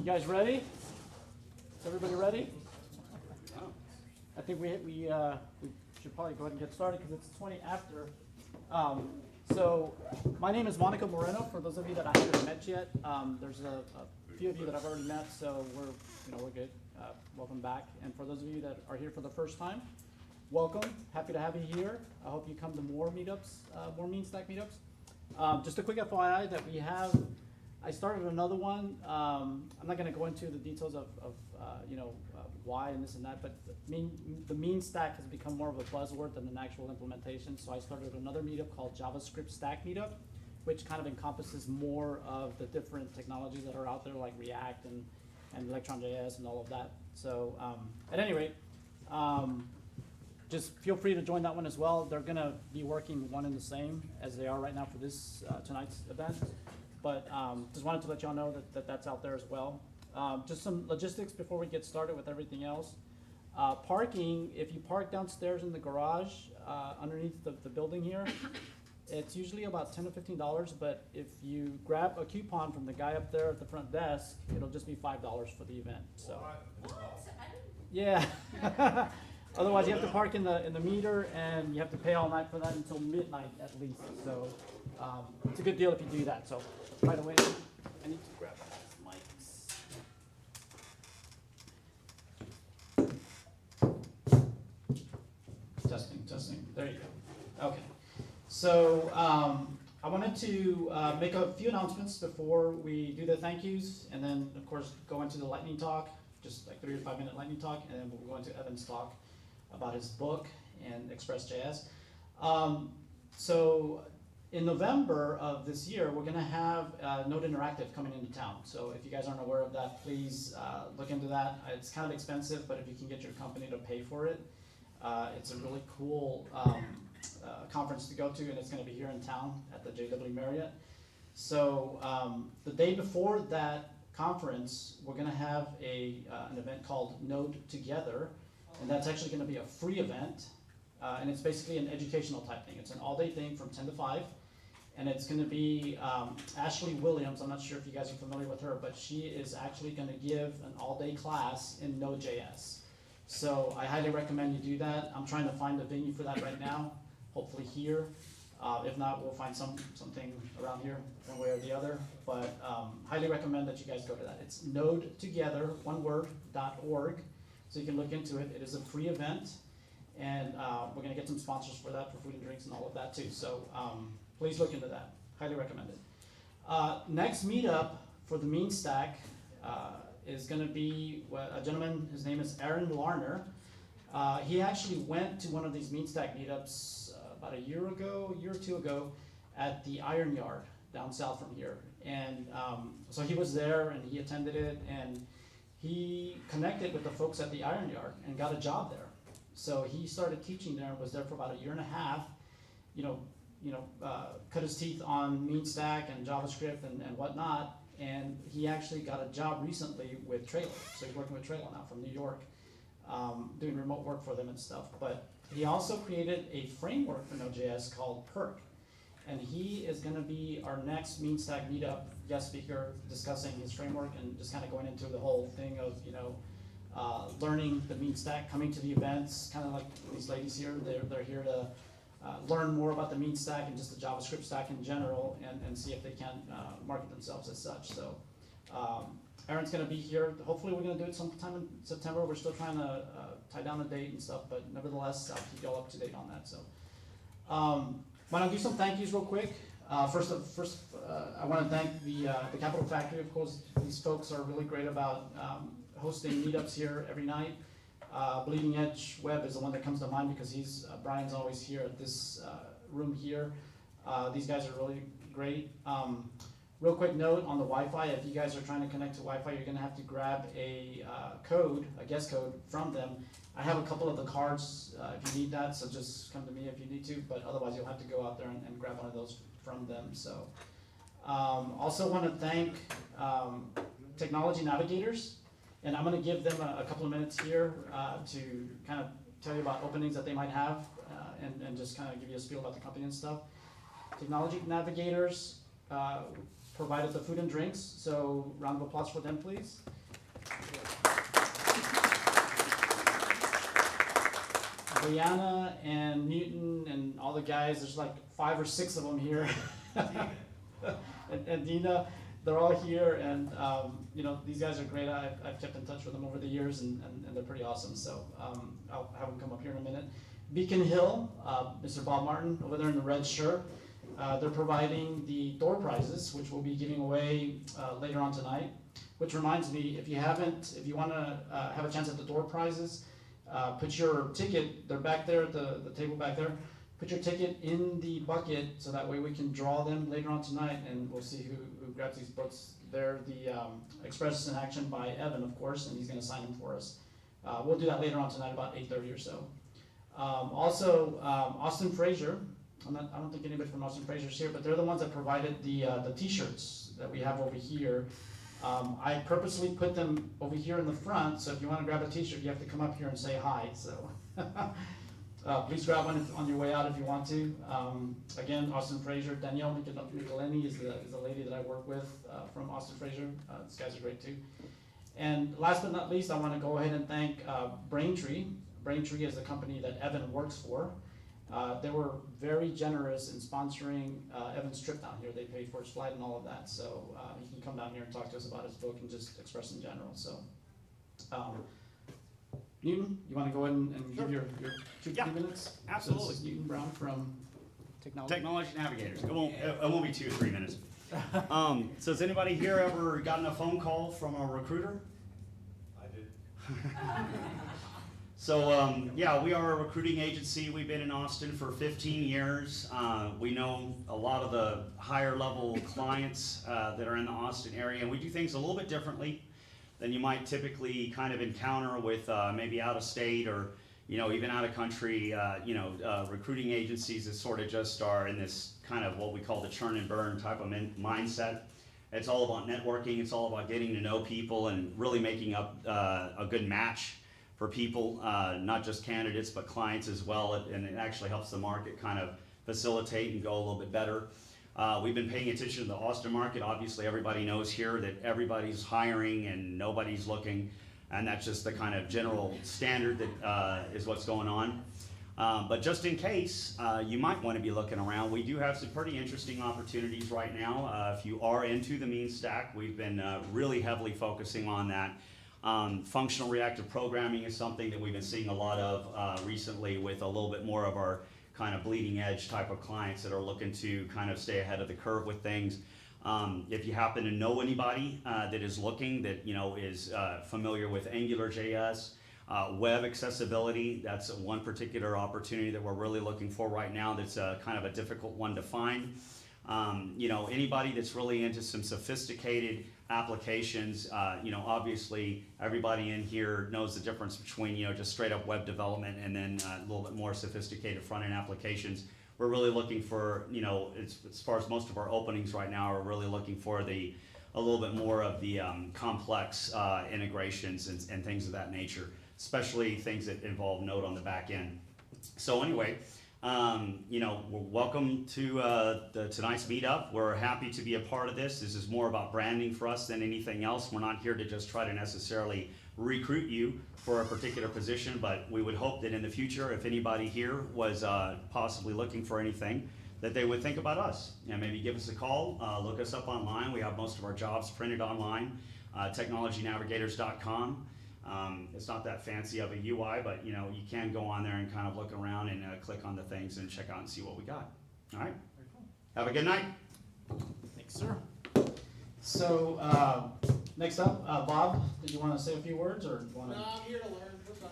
guys ready? Is everybody ready? I think we should probably go ahead and get started because it's 20 after. So my name is Monica Moreno. For those of you that I haven't met yet, there's a few of you that I've already met, so we're good. Welcome back. And for those of you that are here for the first time, welcome. Happy to have you here. I hope you come to more meetups, more MeanStack meetups. Just a quick FYI that we have. I started another one. I'm not going to go into the details of why and this and that, but the MeanStack has become more of a buzzword than an actual implementation. So I started another meetup called JavaScript Stack Meetup, which kind of encompasses more of the different technologies that are out there, like React and Electron.js and all of that. So at any rate, just feel free to join that one as well. They're going to be working one and the same as they are right now for this tonight's event. But just wanted to let y'all know that that's out there as well. Just some logistics before we get started with everything else. Parking, if you park downstairs in the garage underneath the building here, it's usually about $10 to $15, but if you grab a coupon from the guy up there at the front desk, it'll just be $5 for the event. So, yeah. Otherwise, you have to park in the meter, and you have to pay all night for that until midnight at least. So it's a good deal if you do that. So by the way, I need to grab mics. Testing. There you go. Okay. So I wanted to make a few announcements before we do the thank yous, and then of course go into the lightning talk, just like 3 to 5 minute lightning talk, and then we'll go into Evan's talk about his book and ExpressJs. So in November of this year, we're going to have Node Interactive coming into town. So if you guys aren't aware of that, please look into that. It's kind of expensive, but if you can get your company to pay for it, it's a really cool conference to go to, and it's going to be here in town at the JW Marriott. So the day before that conference, we're going to have an event called Node Together, and that's actually going to be a free event, and it's basically an educational type thing. It's an all-day thing from 10 to 5, and it's going to be Ashley Williams. I'm not sure if you guys are familiar with her, but she is actually going to give an all-day class in Node.js. So I highly recommend you do that. I'm trying to find a venue for that right now, hopefully here. If not, we'll find something around here, one way or the other. But highly recommend that you guys go to that. It's nodetogether, one word, .org. So you can look into it. It is a free event, and we're going to get some sponsors for that, for food and drinks and all of that too. So please look into that. Highly recommend it. Next meetup for the MeanStack is going to be a gentleman. His name is Aaron Larner. He actually went to one of these MeanStack meetups about a year or two ago, at the Iron Yard down south from here. And so he was there and he attended it, and he connected with the folks at the Iron Yard and got a job there. So he started teaching there and was there for about a year and a half. Cut his teeth on MeanStack and JavaScript and whatnot. And he actually got a job recently with Trailer. So he's working with Trailer now from New York, doing remote work for them and stuff. But he also created a framework for Node.js called Perk. And he is going to be our next MeanStack meetup guest speaker, discussing his framework and just kind of going into the whole thing of learning the MeanStack, coming to the events, kind of like these ladies here. They're here to learn more about the MeanStack and just the JavaScript stack in general, and see if they can market themselves as such. So Aaron's going to be here. Hopefully we're going to do it sometime in September. We're still trying to tie down the date and stuff, but nevertheless, I'll keep y'all up to date on that. So why don't I do some thank yous real quick. First, I want to thank the Capital Factory. Of course, these folks are really great about hosting meetups here every night. Bleeding Edge Web is the one that comes to mind because Brian's always here at this room here. These guys are really great. Real quick note on the Wi-Fi: if you guys are trying to connect to Wi-Fi, you're going to have to grab a guest code from them. I have a couple of the cards if you need that, so just come to me if you need to, but otherwise you'll have to go out there and grab one of those from them. So also want to thank Technology Navigators, and I'm going to give them a couple of minutes here to kind of tell you about openings that they might have, and just kind of give you a spiel about the company and stuff. Technology Navigators provided the food and drinks, so round of applause for them, please. Brianna and Newton and all the guys, there's like 5 or 6 of them here. and Dina, they're all here, and you know, these guys are great. I've kept in touch with them over the years, and they're pretty awesome, so I'll have them come up here in a minute. Beacon Hill, Mr. Bob Martin over there in the red shirt. They're providing the door prizes, which we'll be giving away later on tonight. Which reminds me, if you want to have a chance at the door prizes, put your ticket, they're back there at the table back there. Put your ticket in the bucket so that way we can draw them later on tonight, and we'll see who grabs these books. They're the Express in Action by Evan, of course, and he's going to sign them for us. We'll do that later on tonight, about 8:30 or so. Also, Austin Fraser. I don't think anybody from Austin Fraser is here, but they're the ones that provided the T-shirts that we have over here. I purposely put them over here in the front, so if you want to grab a T-shirt, you have to come up here and say hi. So please grab one on your way out if you want to. Again, Austin Fraser. Danielle Michelini is the lady that I work with from Austin Fraser. These guys are great too. And last but not least, I want to go ahead and thank Braintree. Braintree is the company that Evan works for. They were very generous in sponsoring Evan's trip down here. They paid for his flight and all of that, so he can come down here and talk to us about his book and just express in general. So, Newton, you want to go ahead and give your 2 minutes? Absolutely. So this is Newton Brown from Technology Navigators. It won't be 2 or 3 minutes. So has anybody here ever gotten a phone call from a recruiter? I did. So yeah, we are a recruiting agency. We've been in Austin for 15 years. We know a lot of the higher level clients that are in the Austin area, and we do things a little bit differently than you might typically kind of encounter with maybe out of state or even out of country recruiting agencies that sort of just are in this kind of what we call the churn and burn type of mindset. It's all about networking. It's all about getting to know people and really making up a good match for people, not just candidates, but clients as well, and it actually helps the market kind of facilitate and go a little bit better. We've been paying attention to the Austin market. Obviously, everybody knows here that everybody's hiring and nobody's looking, and that's just the kind of general standard that is what's going on. But just in case you might want to be looking around, we do have some pretty interesting opportunities right now. If you are into the mean stack, we've been really heavily focusing on that. Functional reactive programming is something that we've been seeing a lot of recently with a little bit more of our kind of bleeding edge type of clients that are looking to kind of stay ahead of the curve with things. If you happen to know anybody that is looking, that is familiar with AngularJS, web accessibility, that's one particular opportunity that we're really looking for right now that's kind of a difficult one to find. Anybody that's really into some sophisticated applications, obviously everybody in here knows the difference between, just straight up web development and then a little bit more sophisticated front-end applications. We're really looking for, as far as most of our openings right now, are really looking for a little bit more of the complex integrations and things of that nature, especially things that involve Node on the back end. So anyway, welcome to tonight's meetup. We're happy to be a part of this. This is more about branding for us than anything else. We're not here to just try to necessarily recruit you for a particular position, but we would hope that in the future, if anybody here was possibly looking for anything, that they would think about us and maybe give us a call, look us up online. We have most of our jobs printed online, technologynavigators.com. It's not that fancy of a UI, but you can go on there and kind of look around and click on the things and check out and see what we got. All right. Have a good night. Thanks, sir. So next up, Bob, did you want to say a few words, or do you want to? No, I'm here to learn.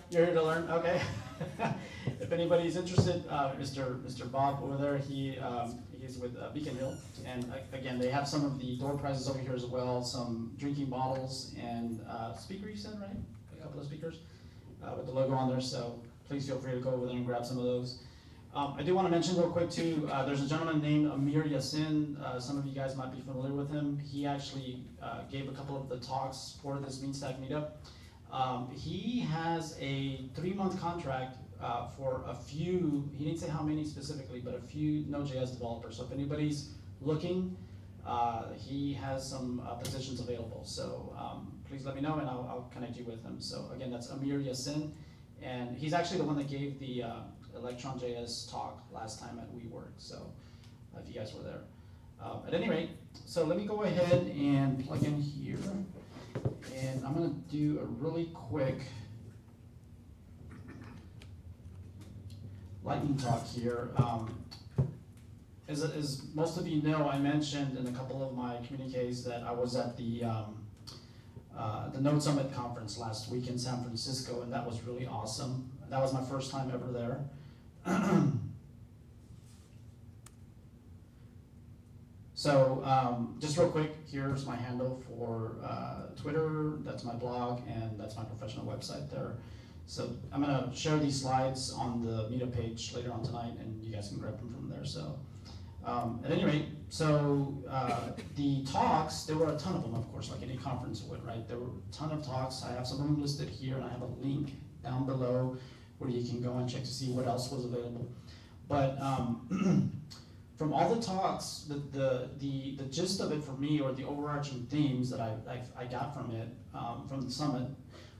You're here to learn, okay. If anybody's interested, Mr. Bob over there, he's with Beacon Hill, and again, they have some of the door prizes over here as well, some drinking bottles and speaker, you said, right? A couple of speakers with the logo on there, so please feel free to go over there and grab some of those. I do want to mention real quick too, there's a gentleman named Amir Yassin. Some of you guys might be familiar with him. He actually gave a couple of the talks for this MeanStack meetup. He has a 3-month contract for a few, he didn't say how many specifically, but a few Node.js developers. So if anybody's looking, he has some positions available. So please let me know and I'll connect you with him. So again, that's Amir Yassin, and he's actually the one that gave the Electron.js talk last time at WeWork. So if you guys were there. At any rate, so let me go ahead and plug in here, and I'm going to do a really quick lightning talk here. As most of you know, I mentioned in a couple of my communiques that I was at the Node Summit conference last week in San Francisco, and that was really awesome. That was my first time ever there. So just real quick, here's my handle for Twitter, that's my blog, and that's my professional website there. So I'm gonna share these slides on the Meetup page later on tonight, and you guys can grab them from there. So at any rate, so the talks, there were a ton of them, of course, like any conference would, right? There were a ton of talks. I have some of them listed here, and I have a link down below where you can go and check to see what else was available. But from all the talks, the gist of it for me, or the overarching themes that I got from it, from the summit,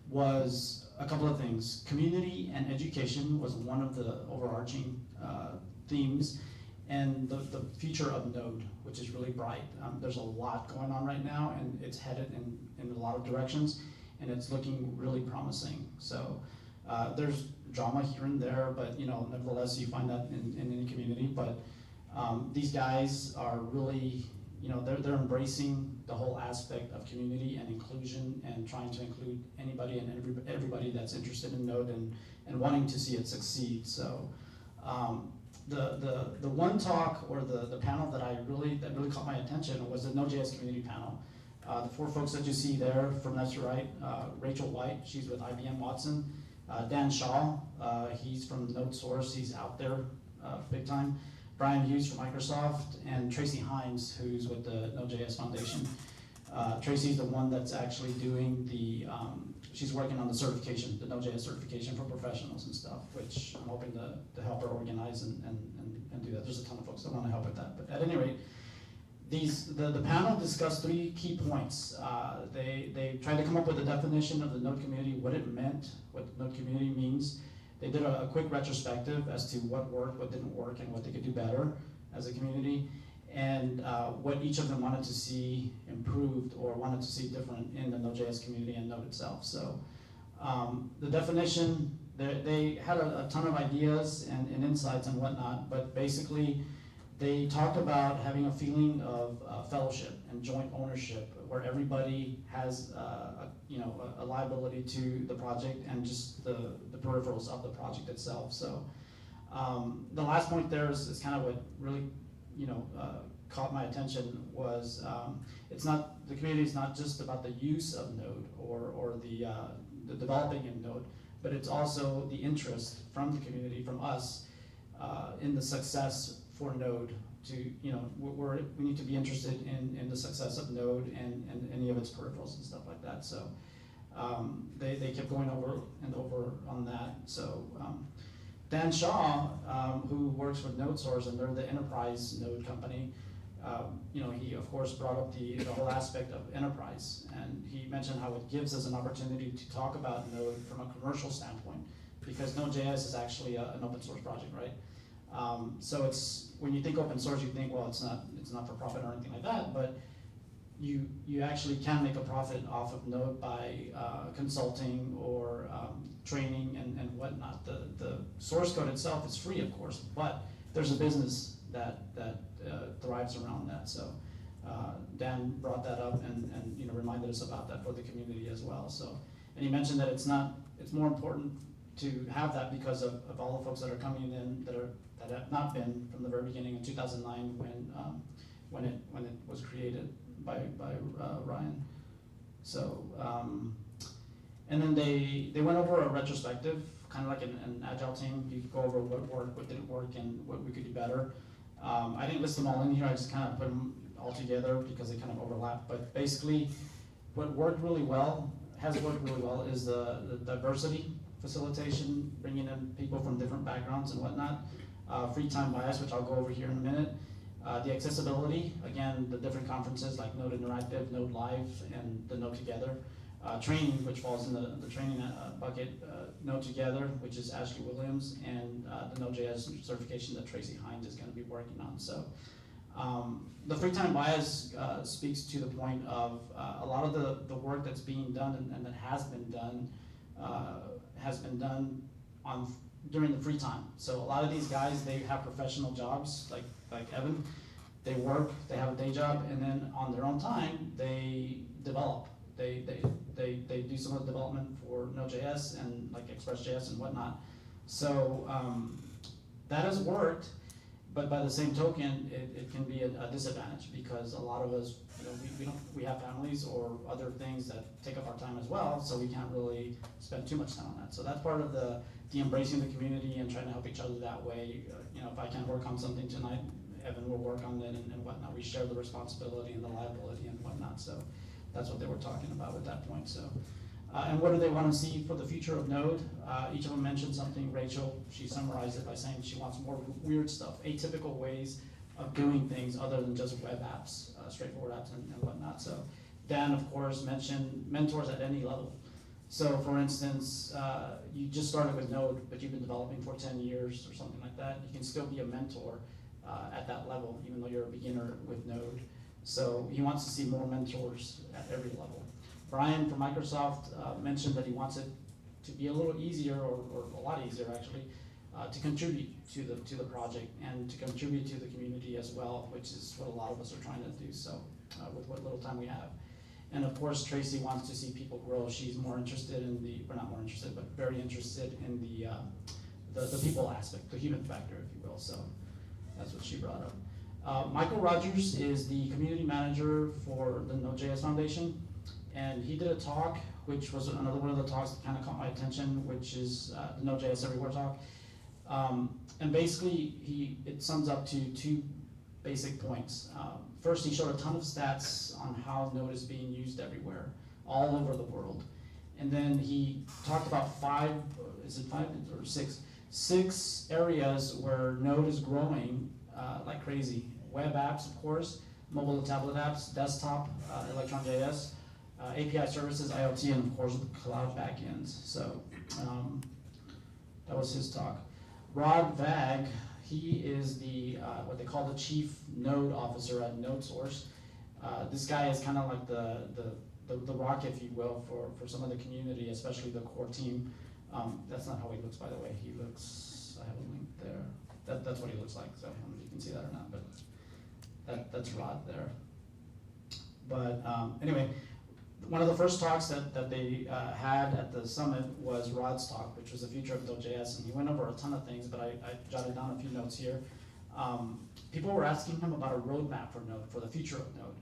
was a couple of things. Community and education was one of the overarching themes, and the future of Node, which is really bright. There's a lot going on right now, and it's headed in a lot of directions, and it's looking really promising. So there's drama here and there, but nevertheless, you find that in any community. But these guys are really, they're embracing the whole aspect of community and inclusion, and trying to include anybody and everybody that's interested in Node and wanting to see it succeed. So the one talk, or the panel that really caught my attention, was the Node.js community panel. The four folks that you see there from left to right: Rachel White, she's with IBM Watson; Dan Shaw, he's from Node Source, he's out there big time; Brian Hughes from Microsoft; and Tracy Hines, who's with the Node.js Foundation. Tracy's the one that's actually doing she's working on the certification, the Node.js certification for professionals and stuff, which I'm hoping to help her organize and do that. There's a ton of folks that want to help with that. But at any rate, the panel discussed 3 key points. They tried to come up with a definition of the Node community, what it meant, what the Node community means. They did a quick retrospective as to what worked, what didn't work, and what they could do better as a community, and what each of them wanted to see improved or wanted to see different in the Node.js community and Node itself. So the definition, they had a ton of ideas and insights and whatnot, but basically they talked about having a feeling of fellowship and joint ownership, where everybody has a liability to the project and just the peripherals of the project itself. So the last point there is kind of what really caught my attention was the community is not just about the use of Node or the developing in Node, but it's also the interest from the community, from us, in the success for Node. We need to be interested in the success of Node and any of its peripherals and stuff like that. So they kept going over and over on that. So Dan Shaw, who works with Node Source, and they're the enterprise Node company, he of course brought up the whole aspect of enterprise, and he mentioned how it gives us an opportunity to talk about Node from a commercial standpoint, because Node.js is actually an open source project, right? So it's, when you think open source, you think, well, it's not for profit or anything like that, but you actually can make a profit off of Node by consulting or training and whatnot. The source code itself is free, of course, but there's a business that thrives around that. So Dan brought that up and reminded us about that for the community as well. So, and he mentioned that it's more important to have that because of all the folks that are coming in that have not been from the very beginning in 2009 when it was created by Ryan. So and then they went over a retrospective, kind of like an agile team. You could go over what worked, what didn't work, and what we could do better. I didn't list them all in here. I just kind of put them all together because they kind of overlap. But basically, what worked really well, has worked really well, is the diversity facilitation, bringing in people from different backgrounds and whatnot. Free time bias, which I'll go over here in a minute. The accessibility, again, the different conferences like Node Interactive, Node Live, and the Node Together. Training, which falls in the training bucket, Node Together, which is Ashley Williams, and the Node.js certification that Tracy Hahn is going to be working on. So the free time bias speaks to the point of a lot of the work that's being done and that has been done on during the free time. So a lot of these guys, they have professional jobs, like Evan. They work, they have a day job, and then on their own time, they develop. They do some of the development for Node.js and like ExpressJs and whatnot. So that has worked, but by the same token, it can be a disadvantage because a lot of us, we have families or other things that take up our time as well, so we can't really spend too much time on that. So that's part of the embracing the community and trying to help each other that way. If I can't work on something tonight, Evan will work on it and whatnot. We share the responsibility and the liability and whatnot. So that's what they were talking about at that point. So, and what do they want to see for the future of Node? Each of them mentioned something. Rachel, she summarized it by saying she wants more weird stuff, atypical ways of doing things other than just web apps, straightforward apps and whatnot. So Dan, of course, mentioned mentors at any level. So for instance, you just started with Node, but you've been developing for 10 years or something like that. You can still be a mentor at that level, even though you're a beginner with Node. So he wants to see more mentors at every level. Brian from Microsoft mentioned that he wants it to be a little easier, or a lot easier actually, to contribute to the project and to contribute to the community as well, which is what a lot of us are trying to do. So with what little time we have. And of course, Tracy wants to see people grow. She's more interested in or not more interested, but very interested in the people aspect, the human factor, if you will. So that's what she brought up. Michael Rogers is the community manager for the Node.js Foundation, and he did a talk, which was another one of the talks that kind of caught my attention, which is the Node.js Everywhere talk. And basically, it sums up to two basic points. First, he showed a ton of stats on how Node is being used everywhere, all over the world. And then he talked about six areas where Node is growing like crazy. Web apps, of course, mobile and tablet apps, desktop, Electron.js, API services, IoT, and of course the cloud backends. So that was his talk. Rod Vag, he is the what they call the chief node officer at NodeSource. This guy is kind of like the rock, if you will, for some of the community, especially the core team. That's not how he looks, by the way. He looks, I have a link there. That's what he looks like. So I don't know if you can see that or not, but that's Rod there. But anyway, one of the first talks that they had at the summit was Rod's talk, which was the future of Node.js, and he went over a ton of things, but I jotted down a few notes here. People were asking him about a roadmap for Node, for the future of Node,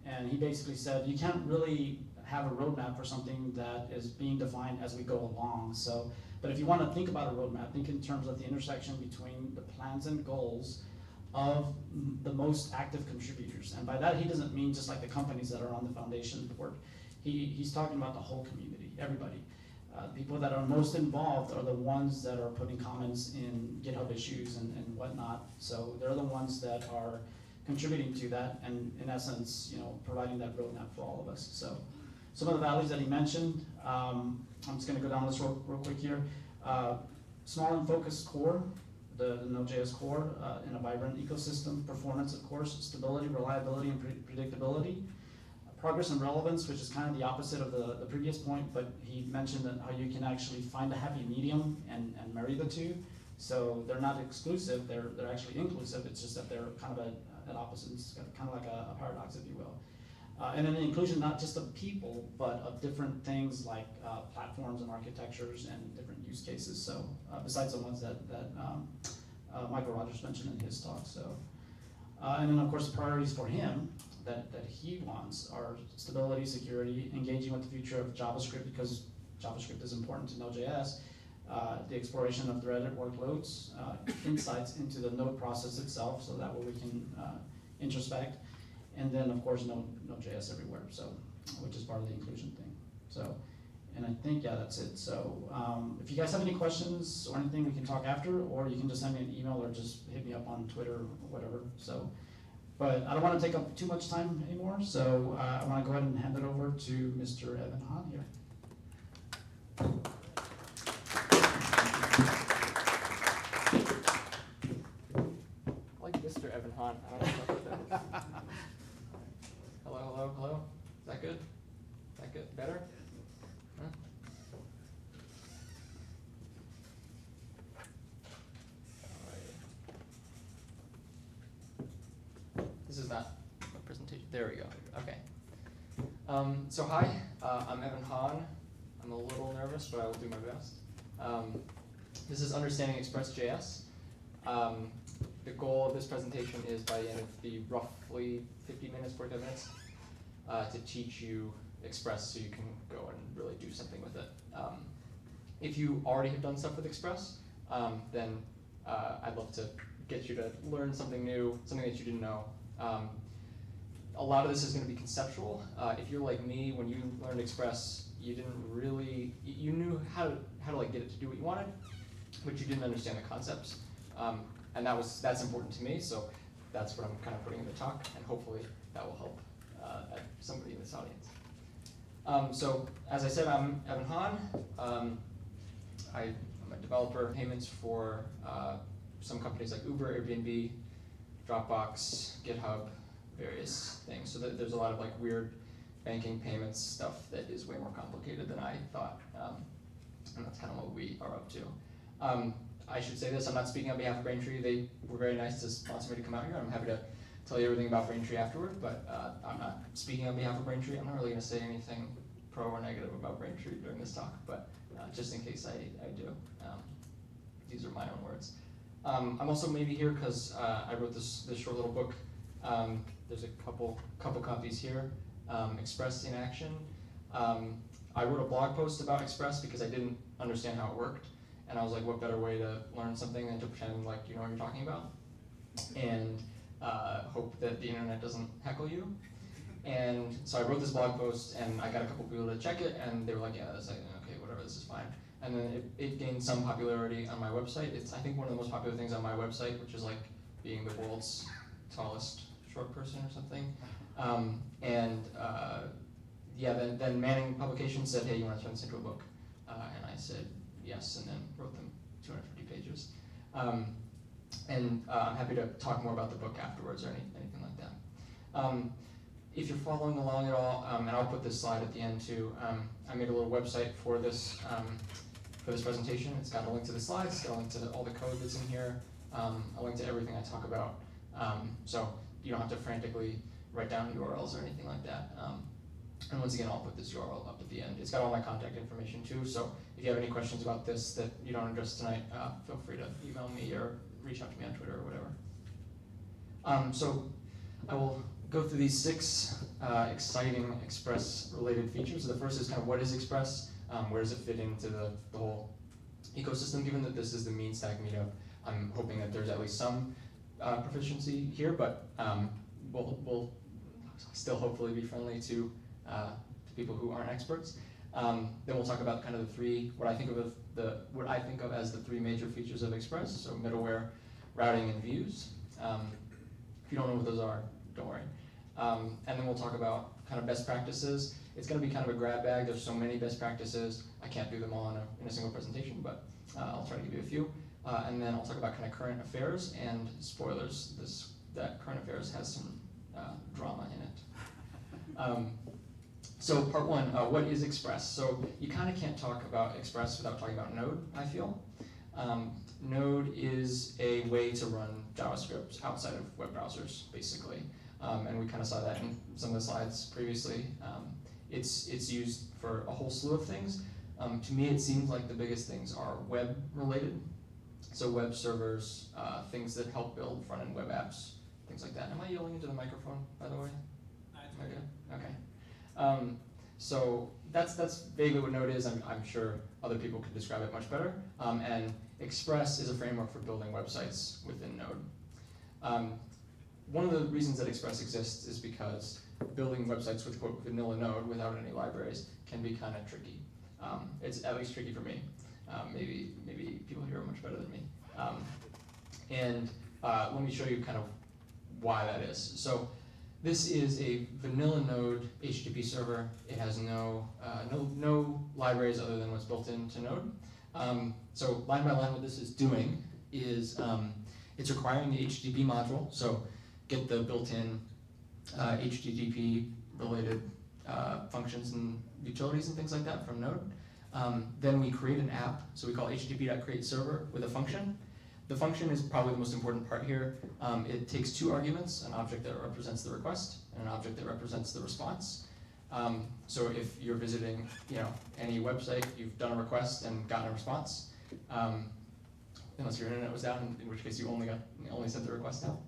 and he basically said, you can't really have a roadmap for something that is being defined as we go along. So, but if you want to think about a roadmap, think in terms of the intersection between the plans and goals of the most active contributors. And by that, he doesn't mean just like the companies that are on the foundation board. He's talking about the whole community, everybody. People that are most involved are the ones that are putting comments in GitHub issues and whatnot. So they're the ones that are contributing to that and in essence, providing that roadmap for all of us. So some of the values that he mentioned, I'm just gonna go down this real quick here. Small and focused core, the Node.js core in a vibrant ecosystem. Performance, of course, stability, reliability, and predictability. Progress and relevance, which is kind of the opposite of the previous point, but he mentioned that how you can actually find a happy medium and marry the two. So they're not exclusive, they're actually inclusive. It's just that they're kind of at opposites, kind of like a paradox, if you will. And then the inclusion, not just of people, but of different things like platforms and architectures and different use cases. So besides the ones that Michael Rogers mentioned in his talk. So, and then of course the priorities for him that he wants are stability, security, engaging with the future of JavaScript because JavaScript is important to Node.js, the exploration of threaded workloads, insights into the Node process itself, so that way we can introspect, and then of course Node.js everywhere, so which is part of the inclusion thing. So, and I think that's it. So if you guys have any questions or anything, we can talk after, or you can just send me an email or just hit me up on Twitter or whatever. So. But I don't want to take up too much time anymore, so I want to go ahead and hand it over to Mr. Evan Hahn here. I like Mr. Evan Hahn. I don't know what that is. Hello, hello, hello. Is that good? Is that good? Better? Huh? Alrighty. This is not a presentation. There we go. Okay. So hi, I'm Evan Hahn. I'm a little nervous, but I will do my best. This is Understanding ExpressJs. The goal of this presentation is by the end of the roughly 50 minutes, 45 minutes, to teach you Express so you can go and really do something with it. If you already have done stuff with Express, then I'd love to get you to learn something new, something that you didn't know. A lot of this is going to be conceptual. If you're like me, when you learned Express, you didn't really, you knew how to like get it to do what you wanted, but you didn't understand the concepts. And that's important to me, so that's what I'm kind of putting in the talk, and hopefully that will help somebody in this audience. So as I said, I'm Evan Hahn. I'm a developer payments for some companies like Uber, Airbnb, Dropbox, GitHub, various things. So there's a lot of like weird banking payments stuff that is way more complicated than I thought, and that's kind of what we are up to. I should say this, I'm not speaking on behalf of Braintree. They were very nice to sponsor me to come out here. I'm happy to tell you everything about Braintree afterward, but I'm not speaking on behalf of Braintree. I'm not really going to say anything pro or negative about Braintree during this talk, but just in case I do, these are my own words. I'm also maybe here because I wrote this short little book. There's a couple copies here. Express in Action. I wrote a blog post about Express because I didn't understand how it worked. And I was like, what better way to learn something than to pretend like you know what you're talking about? And hope that the internet doesn't heckle you. And so I wrote this blog post, and I got a couple people to check it, and they were like, yeah, that's like, okay, whatever, this is fine. And then it gained some popularity on my website. It's, I think, one of the most popular things on my website, which is like being the world's tallest short person or something. Yeah, then Manning Publications said, hey, you want to turn this into a book? And I said, yes, and then wrote them 250 pages. I'm happy to talk more about the book afterwards or anything like that. If you're following along at all, and I'll put this slide at the end too, I made a little website for this presentation. It's got a link to the slides, it's got a link to all the code that's in here, a link to everything I talk about. So you don't have to frantically write down URLs or anything like that. And once again, I'll put this URL up at the end. It's got all my contact information too, so if you have any questions about this that you don't address tonight, feel free to email me or reach out to me on Twitter or whatever. So I will go through these 6 exciting Express-related features. So the first is kind of what is Express? Where does it fit into the whole ecosystem? Given that this is the mean stack meetup, I'm hoping that there's at least some proficiency here, but we'll still hopefully be friendly to people who aren't experts. Then we'll talk about kind of the 3, what I think of as the 3 major features of Express. So middleware, routing, and views. If you don't know what those are, don't worry. And then we'll talk about kind of best practices. It's going to be kind of a grab bag. There's so many best practices. I can't do them all in a single presentation, but I'll try to give you a few. And then I'll talk about kind of current affairs and spoilers. That current affairs has some drama in it. So part 1, what is Express? So you kind of can't talk about Express without talking about Node, I feel. Node is a way to run JavaScript outside of web browsers, basically. And we kind of saw that in some of the slides previously. It's used for a whole slew of things. To me, it seems like the biggest things are web-related. So web servers, things that help build front-end web apps, things like that. Am I yelling into the microphone, by the way? Am I good? Okay. So that's vaguely what Node is. I'm sure other people could describe it much better. And Express is a framework for building websites within Node. One of the reasons that Express exists is because building websites with quote vanilla Node without any libraries can be kind of tricky. It's at least tricky for me. Maybe people here are much better than me. Let me show you kind of why that is. So this is a vanilla Node HTTP server. It has no libraries other than what's built into Node. So line by line, what this is doing is it's requiring the HTTP module. So get the built-in HTTP related functions and utilities and things like that from Node. Then we create an app. So we call http.createServer with a function. The function is probably the most important part here. It takes two arguments, an object that represents the request and an object that represents the response. So if you're visiting, any website, you've done a request and gotten a response, unless your internet was down, in which case you only sent the request out.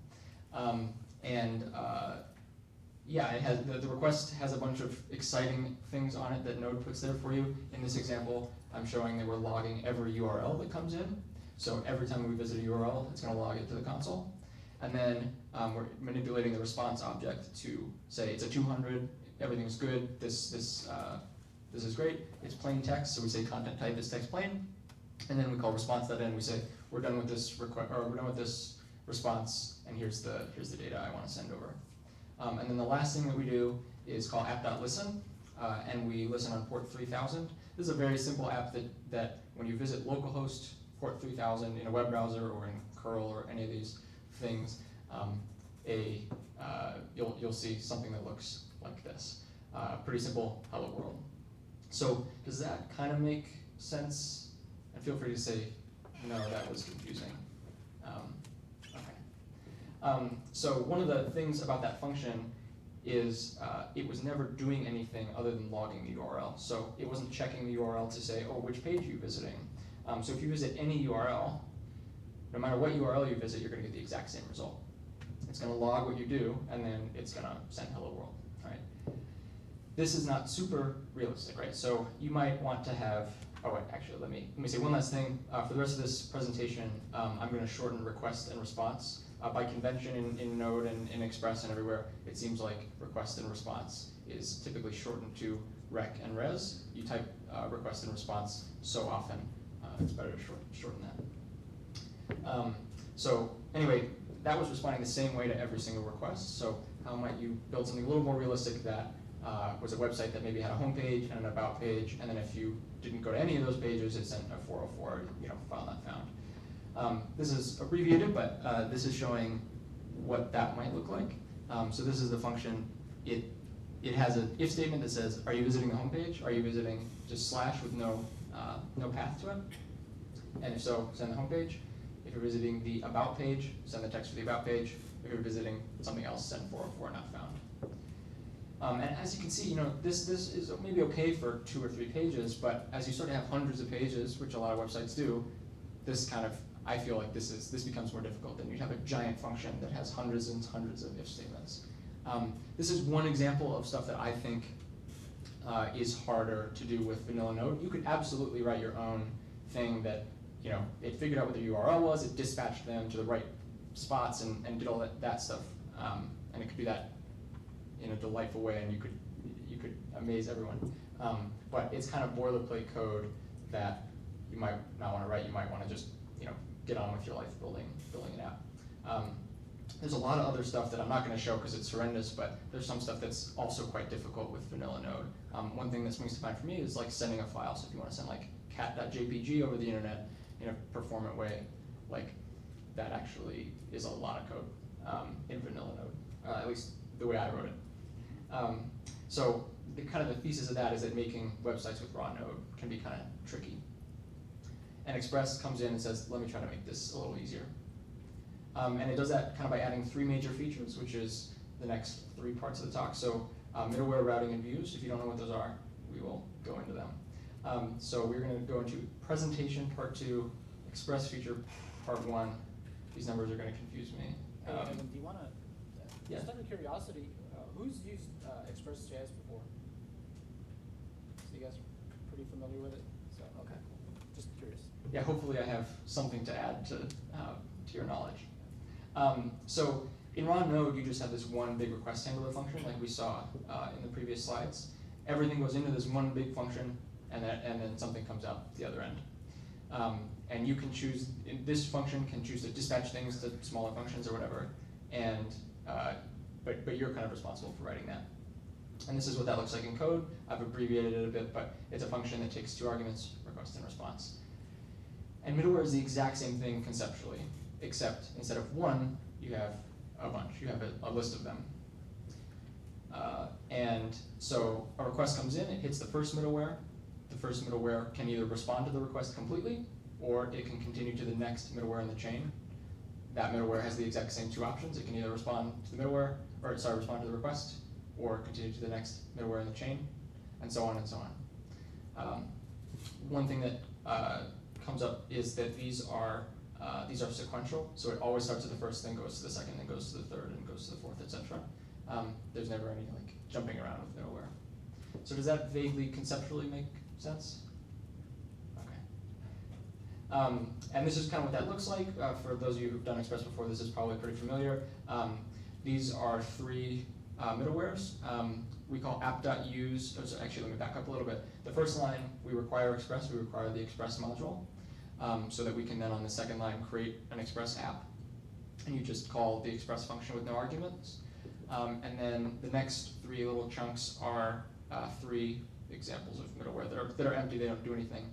It has the request has a bunch of exciting things on it that Node puts there for you. In this example, I'm showing that we're logging every URL that comes in. So every time we visit a URL, it's going to log it to the console. And then we're manipulating the response object to say it's a 200, everything's good, this is great. It's plain text, so we say content type is text plain. And then we call response that in. We say we're done with this we're done with this response, and here's the data I want to send over. And then the last thing that we do is call app.listen, and we listen on port 3000. This is a very simple app that when you visit localhost port 3000 in a web browser or in curl or any of these things, you'll see something that looks like this. Pretty simple hello world. So does that kind of make sense? And feel free to say, no, that was confusing. So one of the things about that function is it was never doing anything other than logging the URL. So it wasn't checking the URL to say, oh, which page are you visiting? So if you visit any URL, no matter what URL you visit, you're going to get the exact same result. It's going to log what you do, and then it's going to send hello world. Right? This is not super realistic, right? So you might want to have, actually, let me say one last thing. For the rest of this presentation, I'm going to shorten request and response. By convention in Node and in Express and everywhere, it seems like request and response is typically shortened to rec and res. You type request and response so often, it's better to shorten that. So anyway, that was responding the same way to every single request. So how might you build something a little more realistic that was a website that maybe had a home page and an about page, and then if you didn't go to any of those pages, it sent a 404, file not found. This is abbreviated, but this is showing what that might look like. So this is the function. It has an if statement that says, are you visiting the home page? Are you visiting just slash with no path to it? And if so, send the home page. If you're visiting the about page, send the text for the about page. If you're visiting something else, send 404 not found. And as you can see, this is maybe okay for 2 or 3 pages, but as you start to have hundreds of pages, which a lot of websites do, I feel like this becomes more difficult. Then you'd have a giant function that has hundreds and hundreds of if statements. This is one example of stuff that I think is harder to do with vanilla Node. You could absolutely write your own thing that, it figured out what the URL was, it dispatched them to the right spots and did all that stuff. And it could do that in a delightful way, and you could amaze everyone. But it's kind of boilerplate code that you might not want to write. You might want to just get on with your life building an app. There's a lot of other stuff that I'm not going to show because it's horrendous, but there's some stuff that's also quite difficult with vanilla Node. One thing that springs to mind for me is like sending a file. So if you want to send like cat.jpg over the internet in a performant way, like that actually is a lot of code in vanilla Node, at least the way I wrote it. So the thesis of that is that making websites with raw Node can be kind of tricky. And Express comes in and says, let me try to make this a little easier. And it does that kind of by adding 3 major features, which is the next 3 parts of the talk. So middleware, routing, and views. If you don't know what those are, we will go into them. So we're going to go into presentation part 2, Express feature part 1. These numbers are going to confuse me. Hey, do you want to, yeah. just out of curiosity, who's used ExpressJs before? So you guys are pretty familiar with it? So, okay, cool. Just curious. Yeah, hopefully I have something to add to your knowledge. So in raw Node, you just have this one big request handler function, like we saw in the previous slides. Everything goes into this one big function, and then something comes out the other end. And you can choose, this function can choose to dispatch things to smaller functions or whatever, and but you're kind of responsible for writing that. And this is what that looks like in code. I've abbreviated it a bit, but it's a function that takes 2 arguments, request and response. And middleware is the exact same thing conceptually, except instead of 1, you have a bunch. You have a list of them. And so a request comes in, it hits the first middleware. The first middleware can either respond to the request completely, or it can continue to the next middleware in the chain. That middleware has the exact same 2 options. It can either respond to the middleware, or respond to the request, or continue to the next middleware in the chain, and so on and so on. One thing that comes up is that these are sequential, so it always starts at the first, then goes to the second, then goes to the third, and goes to the fourth, etc. There's never any like jumping around with middleware. So does that vaguely conceptually make sense? Okay. And this is kind of what that looks like. For those of you who've done Express before, this is probably pretty familiar. These are 3 middlewares. We call app.use, so actually let me back up a little bit. The first line, we require Express, we require the Express module, so that we can then on the second line create an Express app. And you just call the Express function with no arguments. And then the next 3 little chunks are 3 examples of middleware that are empty, they don't do anything.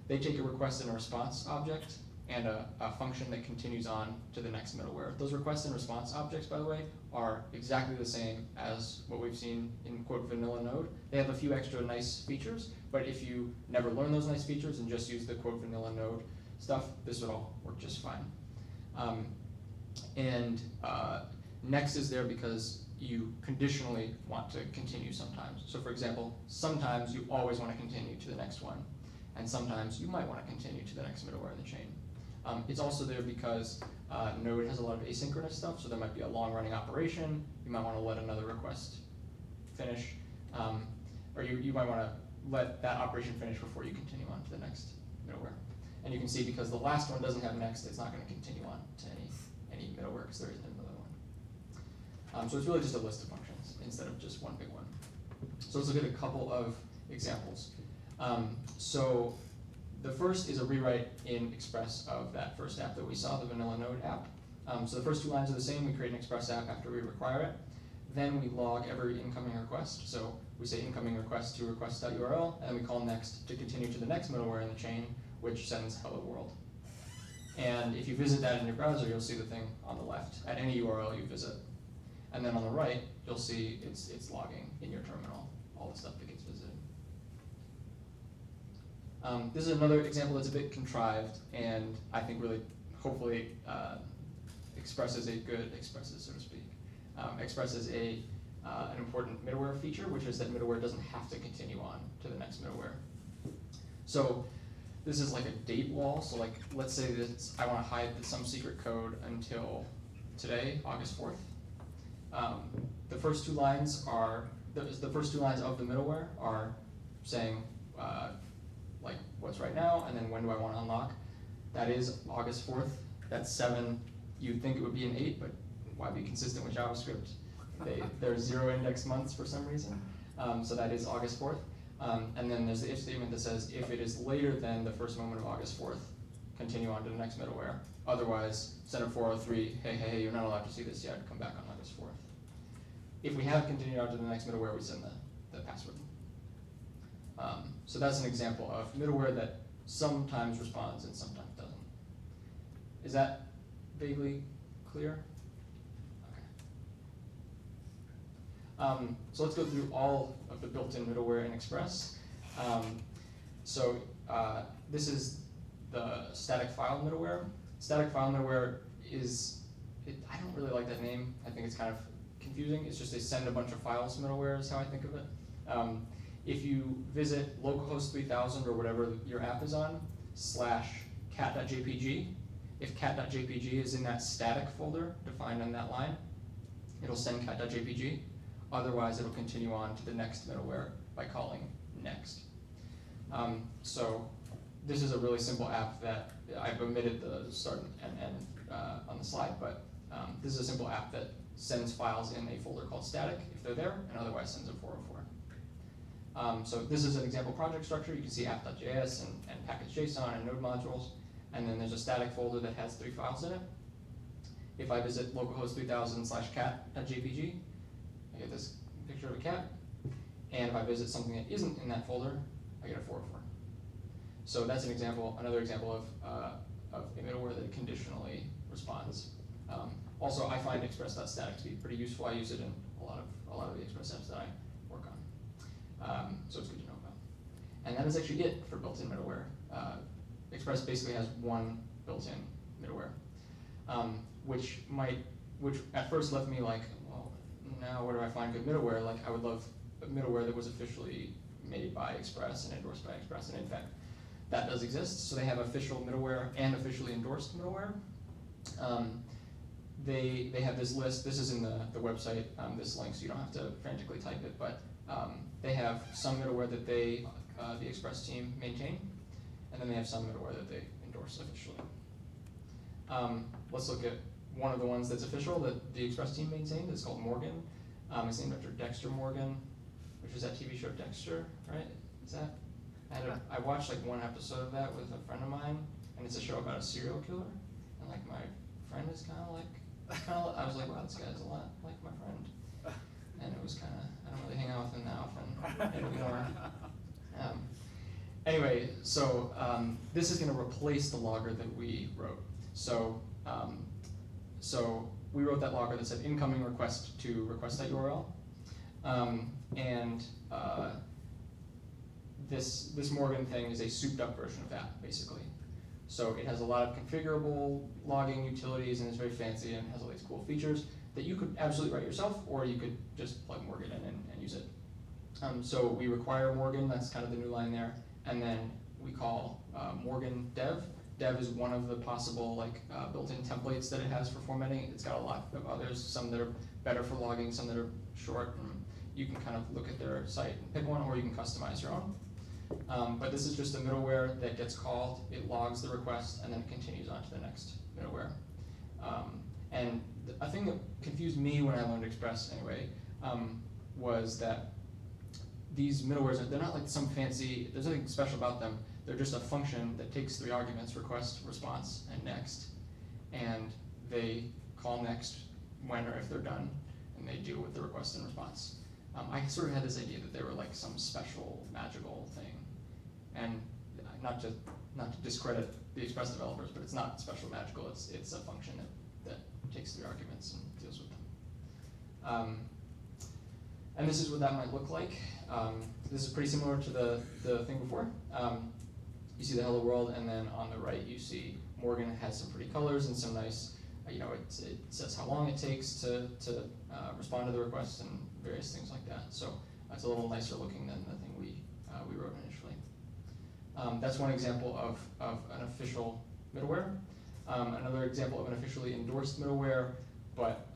They take a request and a response object and a function that continues on to the next middleware. Those request and response objects, by the way, are exactly the same as what we've seen in quote vanilla Node. They have a few extra nice features, but if you never learn those nice features and just use the quote vanilla Node stuff, this would all work just fine. Next is there because you conditionally want to continue sometimes. So for example, sometimes you always want to continue to the next one, and sometimes you might want to continue to the next middleware in the chain. It's also there because Node has a lot of asynchronous stuff, so there might be a long-running operation. You might want to let another request finish, or you might want to let that operation finish before you continue on to the next middleware. And you can see because the last one doesn't have next, it's not going to continue on to any middleware because there isn't another one. So it's really just a list of functions instead of just one big one. So let's look at a couple of examples. So the first is a rewrite in Express of that first app that we saw, the vanilla Node app. So the first 2 lines are the same. We create an Express app after we require it. Then we log every incoming request. So we say incoming request to request.url, and then we call next to continue to the next middleware in the chain, which sends hello world. And if you visit that in your browser, you'll see the thing on the left at any URL you visit. And then on the right, you'll see it's logging in your terminal, all the stuff that gets visited. This is another example that's a bit contrived, and I think really, hopefully, expresses, so to speak. Expresses an important middleware feature, which is that middleware doesn't have to continue on to the next middleware. So this is like a date wall. So like, let's say that I want to hide some secret code until today, August 4th. The first 2 lines are the first 2 lines of the middleware are saying like what's right now, and then when do I want to unlock. That is August 4th. That's 7. You'd think it would be an 8, but why be consistent with JavaScript? There's 0 index months for some reason. So that is August 4th. And then there's the if statement that says if it is later than the first moment of August 4th, continue on to the next middleware. Otherwise, send a 403, hey, you're not allowed to see this yet, come back on August 4th. If we have continued on to the next middleware, we send the password. So that's an example of middleware that sometimes responds and sometimes doesn't. Is that vaguely clear? Okay. So let's go through all of the built-in middleware in Express. This is the static file middleware. Static file middleware I don't really like that name. I think it's kind of confusing. It's just they send a bunch of files middleware is how I think of it. If you visit localhost 3000 or whatever your app is on, /cat.jpg, if cat.jpg is in that static folder defined on that line, it'll send cat.jpg. Otherwise, it'll continue on to the next middleware by calling next. So this is a really simple app that I've omitted the start and end on the slide, but this is a simple app that sends files in a folder called static if they're there, and otherwise sends a 404. So this is an example project structure. You can see app.js and package.json and node modules, and then there's a static folder that has 3 files in it. if I visit localhost 3000/cat.jpg, I get this picture of a cat, and if I visit something that isn't in that folder, I get a 404. So that's an example, another example of a middleware that conditionally responds. Also, I find express.static to be pretty useful. I use it in a lot of the Express apps that I work on. So it's good to know about. And that is actually it for built-in middleware. Express basically has one built-in middleware, which at first left me like, well, now where do I find good middleware? Like, I would love a middleware that was officially made by Express and endorsed by Express, and in fact, that does exist. So they have official middleware and officially endorsed middleware. They have this list. This is in the website, this link, so you don't have to frantically type it, but they have some middleware that the Express team maintain, and then they have some middleware that they endorse officially. Let's look at one of the ones that's official that the Express team maintained. It's called Morgan. It's named after Dexter Morgan, which is that TV show Dexter, right? Is that? I watched like one episode of that with a friend of mine, and it's a show about a serial killer, and like my friend is kind of like, I was like, wow, this guy's a lot like my friend, and it was kind of, I don't really hang out with him that often anymore. Anyway, so this is going to replace the logger that we wrote. So we wrote that logger that said incoming request to request.url, and this Morgan thing is a souped up version of that, basically. So it has a lot of configurable logging utilities, and it's very fancy and has all these cool features that you could absolutely write yourself, or you could just plug Morgan in and use it. So we require Morgan, that's kind of the new line there, and then we call Morgan dev. Dev is one of the possible built-in templates that it has for formatting. It's got a lot of others, some that are better for logging, some that are short, and you can kind of look at their site and pick one, or you can customize your own. But this is just a middleware that gets called, it logs the request, and then it continues on to the next middleware. And a thing that confused me when I learned Express anyway, was that these middlewares, they're not like some fancy, there's nothing special about them. They're just a function that takes 3 arguments, request, response, and next. And they call next when or if they're done, and they deal with the request and response. I sort of had this idea that they were like some special magical thing. And not to discredit the Express developers, but it's not special magical, it's a function that takes 3 arguments and deals with them. And this is what that might look like. This is pretty similar to the thing before. You see the hello world, and then on the right you see Morgan has some pretty colors and some nice, it says how long it takes to respond to the request and various things like that. So it's a little nicer looking than the thing we wrote initially. That's one example of an official middleware. Another example of an officially endorsed middleware, but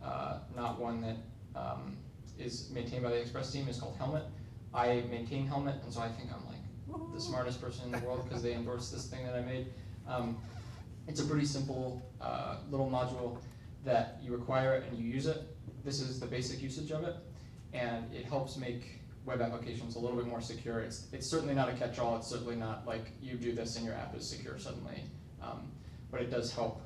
not one that is maintained by the Express team, is called Helmet. I maintain Helmet, and so I think I'm like the smartest person in the world because they endorsed this thing that I made. It's a pretty simple little module that you require it and you use it. This is the basic usage of it, and it helps make web applications a little bit more secure. It's certainly not a catch-all. It's certainly not like you do this and your app is secure suddenly, but it does help.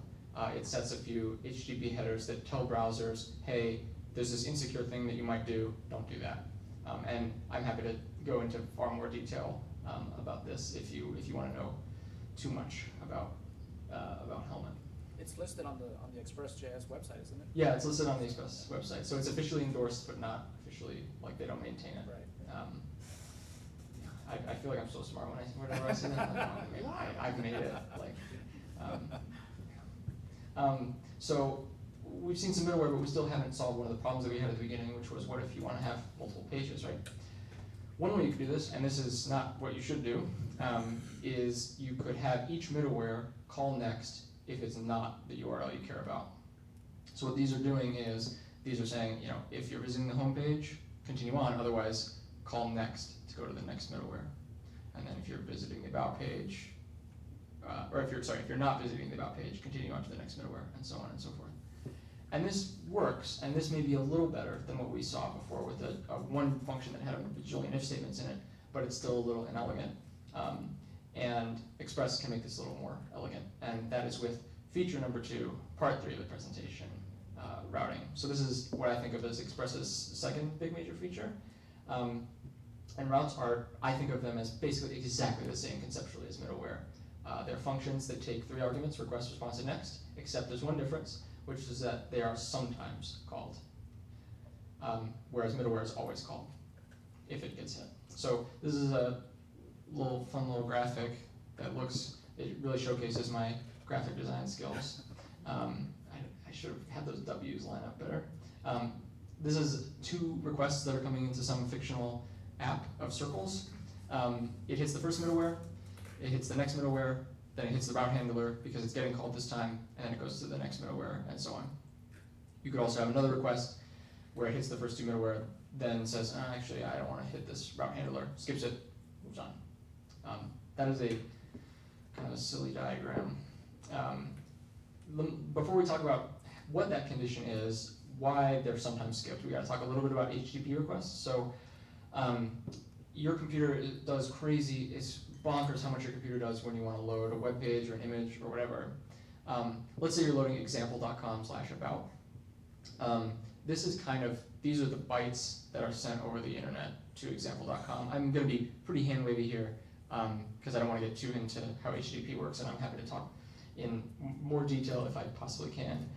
It sets a few HTTP headers that tell browsers, hey, there's this insecure thing that you might do, don't do that. And I'm happy to go into far more detail about this if you want to know too much about Helmet. It's listed on the ExpressJs website, isn't it? Yeah, it's listed on the Express website. So it's officially endorsed, but not officially, like they don't maintain it. Right. I feel like I'm so smart whenever I say that. Like, oh, I've made it. So we've seen some middleware, but we still haven't solved one of the problems that we had at the beginning, which was what if you want to have multiple pages, right? One way you could do this, and this is not what you should do, is you could have each middleware call next if it's not the URL you care about. So what these are doing is, these are saying, if you're visiting the home page, continue on, otherwise call next to go to the next middleware. And then if you're visiting the about page, if you're not visiting the about page, continue on to the next middleware, and so on and so forth. And this works, and this may be a little better than what we saw before with one function that had a bajillion if statements in it, but it's still a little inelegant. And Express can make this a little more elegant, and that is with feature number 2, part 3 of the presentation. routing. So this is what I think of as Express's second big major feature. And routes are, I think of them as basically exactly the same conceptually as middleware. They're functions that take 3 arguments, request, response, and next, except there's one difference, which is that they are sometimes called, whereas middleware is always called, if it gets hit. So this is a fun little graphic that it really showcases my graphic design skills. I should have had those W's line up better. This is 2 requests that are coming into some fictional app of circles. It hits the first middleware, it hits the next middleware, then it hits the route handler because it's getting called this time, and then it goes to the next middleware, and so on. You could also have another request where it hits the first 2 middleware, then says, actually, I don't want to hit this route handler, skips it, moves on. That is a kind of a silly diagram. Before we talk about what that condition is, why they're sometimes skipped, we got to talk a little bit about HTTP requests. So your computer does crazy, it's bonkers how much your computer does when you want to load a web page or an image or whatever. Let's say you're loading example.com/about. This is these are the bytes that are sent over the internet to example.com. I'm going to be pretty hand-wavy here because I don't want to get too into how HTTP works, and I'm happy to talk in more detail if I possibly can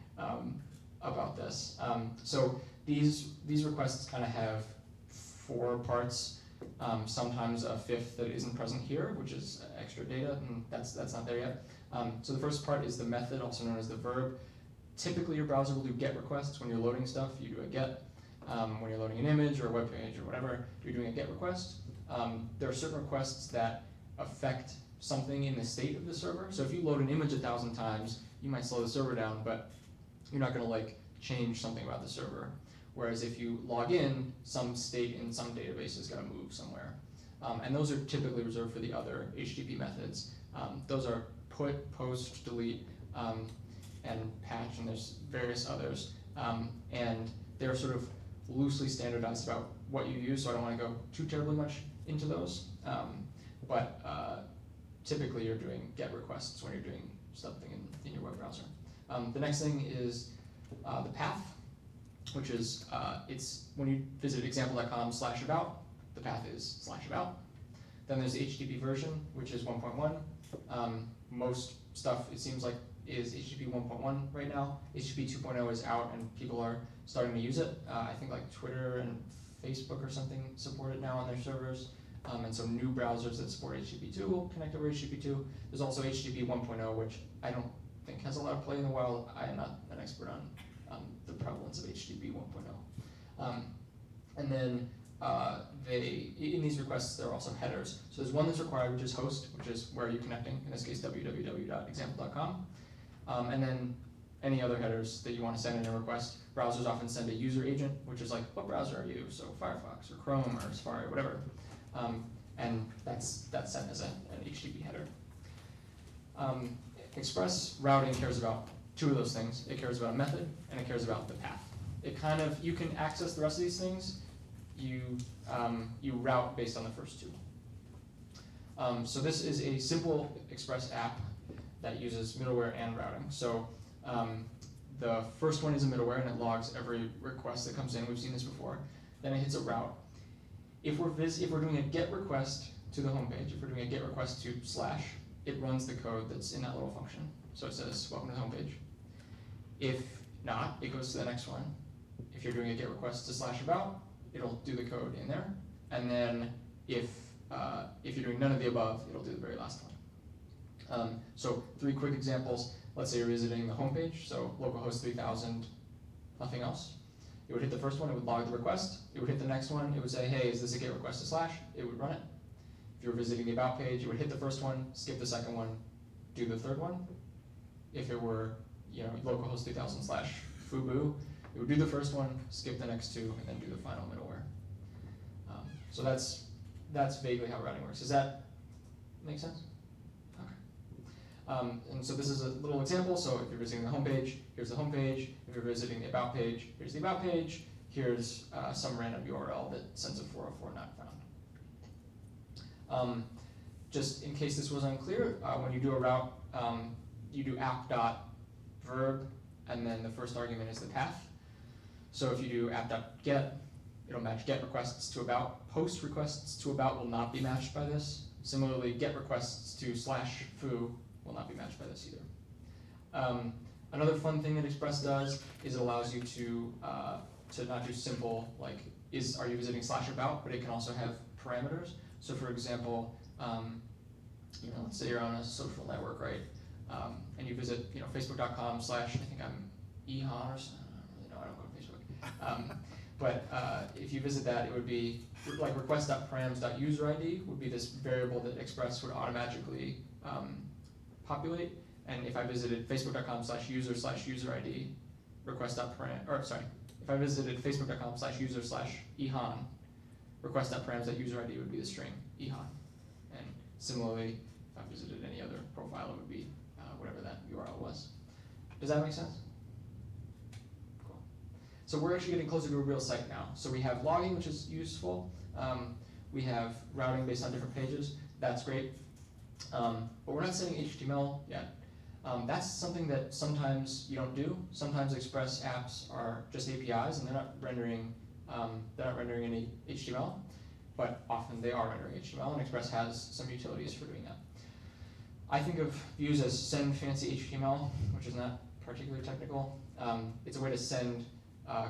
about this. So these requests kind of have 4 parts, sometimes a 5th that isn't present here, which is extra data, and that's not there yet. So the first part is the method, also known as the verb. Typically your browser will do GET requests when you're loading stuff, you do a GET. When you're loading an image or a web page or whatever, you're doing a GET request. There are certain requests that affect something in the state of the server. So if you load an image 1,000 times, you might slow the server down, but you're not going to change something about the server. Whereas if you log in, some state in some database is going to move somewhere. And those are typically reserved for the other HTTP methods. Those are put, post, delete, and patch, and there's various others. And they're sort of loosely standardized about what you use, so I don't want to go too terribly much into those. But typically you're doing GET requests when you're doing something in your web browser. The next thing is the path, which is it's when you visit example.com/about, the path is /about. Then there's the HTTP version, which is 1.1. Most stuff, it seems like, is HTTP 1.1 right now. HTTP 2.0 is out and people are starting to use it. I think Twitter and Facebook or something support it now on their servers. And so new browsers that support HTTP 2 will connect over HTTP 2. There's also HTTP 1.0, which I don't think has a lot of play in the wild. I am not an expert on the prevalence of HTTP 1.0. And then in these requests, there are also headers. So there's one that's required, which is host, which is where you're connecting, in this case, www.example.com. And then any other headers that you want to send in a request. Browsers often send a user agent, which is what browser are you? So Firefox or Chrome or Safari or whatever. And that's sent as an HTTP header. Express routing cares about 2 of those things. It cares about a method and it cares about the path. You can access the rest of these things. You route based on the first 2. So this is a simple Express app that uses middleware and routing. So the first one is a middleware and it logs every request that comes in. We've seen this before. Then it hits a route. If we're doing a GET request to the home page, if we're doing a GET request to /, it runs the code that's in that little function. So it says, welcome to the home page. If not, it goes to the next one. If you're doing a GET request to /about, it'll do the code in there. And then if you're doing none of the above, it'll do the very last one. So 3 quick examples. Let's say you're visiting the home page, so localhost 3000, nothing else. It would hit the first one, it would log the request. It would hit the next one, it would say, hey, is this a GET request to /? It would run it. If you were visiting the about page, it would hit the first one, skip the second one, do the third one. If it were, localhost 3000 /fubu, it would do the first one, skip the next 2, and then do the final middleware. So that's vaguely how routing works. Does that make sense? Okay. And so this is a little example. So if you're visiting the home page, here's the home page. If you're visiting the about page, here's the about page. Here's some random URL that sends a 404 not found. Just in case this was unclear, when you do a route, you do app.verb and then the first argument is the path. So if you do app.get, it'll match get requests to about. Post requests to about will not be matched by this. Similarly, get requests to /foo will not be matched by this either. Another fun thing that Express does is it allows you to not do simple, like, are you visiting /about, but it can also have parameters. So for example, let's say you're on a social network, right? And you visit, facebook.com/ I think I'm Hahn or something. I don't go to Facebook. But if you visit that, it would be like request.params.userid would be this variable that Express would automatically populate. And if I visited facebook.com/user/userid if I visited facebook.com/user/ehan, request.params.userid would be the string ehan. And similarly, if I visited any other profile, it would be whatever that URL was. Does that make sense? Cool. So we're actually getting closer to a real site now. So we have logging, which is useful. We have routing based on different pages. That's great. But we're not sending HTML yet. That's something that sometimes you don't do. Sometimes Express apps are just APIs and they're not rendering any HTML, but often they are rendering HTML, and Express has some utilities for doing that. I think of views as send fancy HTML, which is not particularly technical. It's a way to send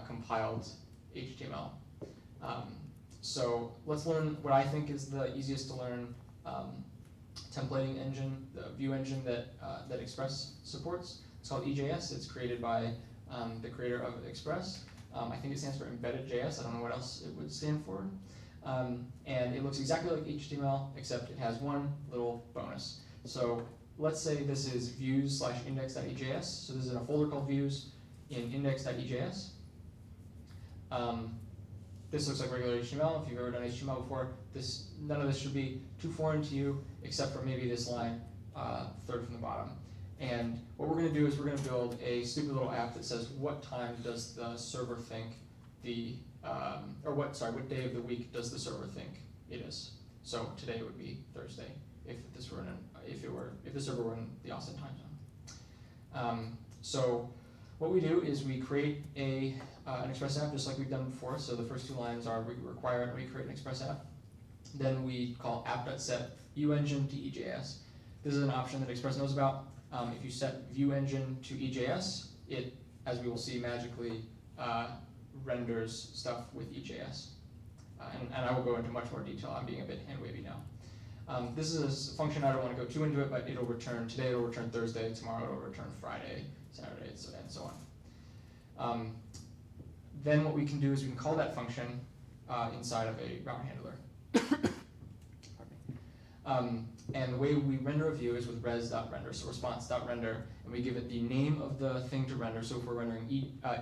compiled HTML. So let's learn what I think is the easiest to learn templating engine, the view engine that Express supports. It's called EJS. It's created by the creator of Express. I think it stands for embedded JS. I don't know what else it would stand for. And it looks exactly like HTML, except it has one little bonus. So let's say this is views/index.ejs. So this is in a folder called views in index.ejs. This looks like regular HTML. If you've ever done HTML before, none of this should be too foreign to you, except for maybe this line, third from the bottom. And what we're going to do is we're going to build a stupid little app that says what time does the server think what day of the week does the server think it is. So today would be Thursday if the server were in the Austin time zone. So what we do is we create an Express app just like we've done before. So the first two lines are we require and recreate an Express app. Then we call app.set viewEngine to EJS. This is an option that Express knows about. If you set viewEngine to EJS, it, as we will see, magically renders stuff with EJS. And I will go into much more detail. I'm being a bit hand-wavy now. This is a function I don't want to go too into it, but it'll return today, it'll return Thursday, tomorrow it'll return Friday, Saturday, and so on. Then what we can do is we can call that function inside of a route handler. And the way we render a view is with res.render, so response.render, and we give it the name of the thing to render. So if we're rendering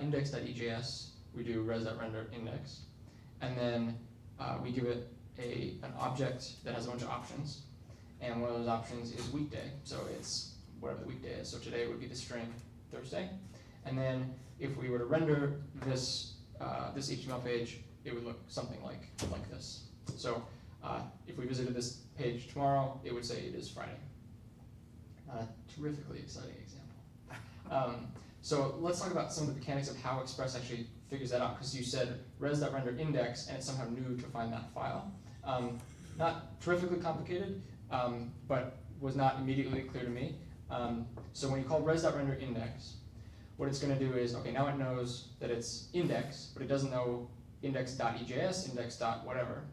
index.ejs, we do res.render index. And then we give it an object that has a bunch of options. And one of those options is weekday, so it's whatever the weekday is. So today would be the string Thursday. And then if we were to render this HTML page, it would look something like this. So if we visited this page tomorrow, it would say it is Friday. A terrifically exciting example. So let's talk about some of the mechanics of how Express actually figures that out, because you said res.render index, and it's somehow new to find that file. Not terrifically complicated, but was not immediately clear to me. So when you call res.render index, what it's going to do is, okay, now it knows that it's index, but it doesn't know index.ejs, index.whatever.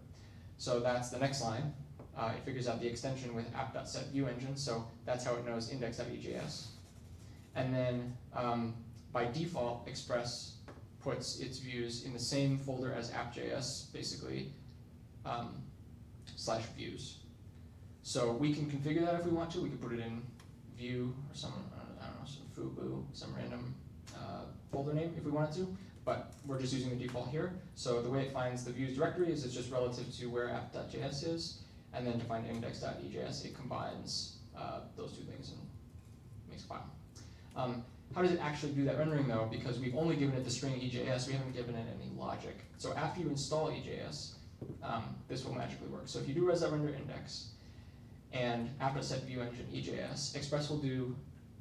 So that's the next line. It figures out the extension with app.set viewEngine, so that's how it knows index.ejs. And then by default, Express puts its views in the same folder as app.js, basically, /views. So we can configure that if we want to. We could put it in view or some, I don't know, some fubu, some random folder name if we wanted to, but we're just using the default here. So the way it finds the views directory is it's just relative to where app.js is, and then to find index.ejs, it combines those two things and makes a file. How does it actually do that rendering though? Because we've only given it the string EJS, we haven't given it any logic. So after you install EJS, this will magically work. So if you do res.render index and app.set viewEngine EJS, Express will do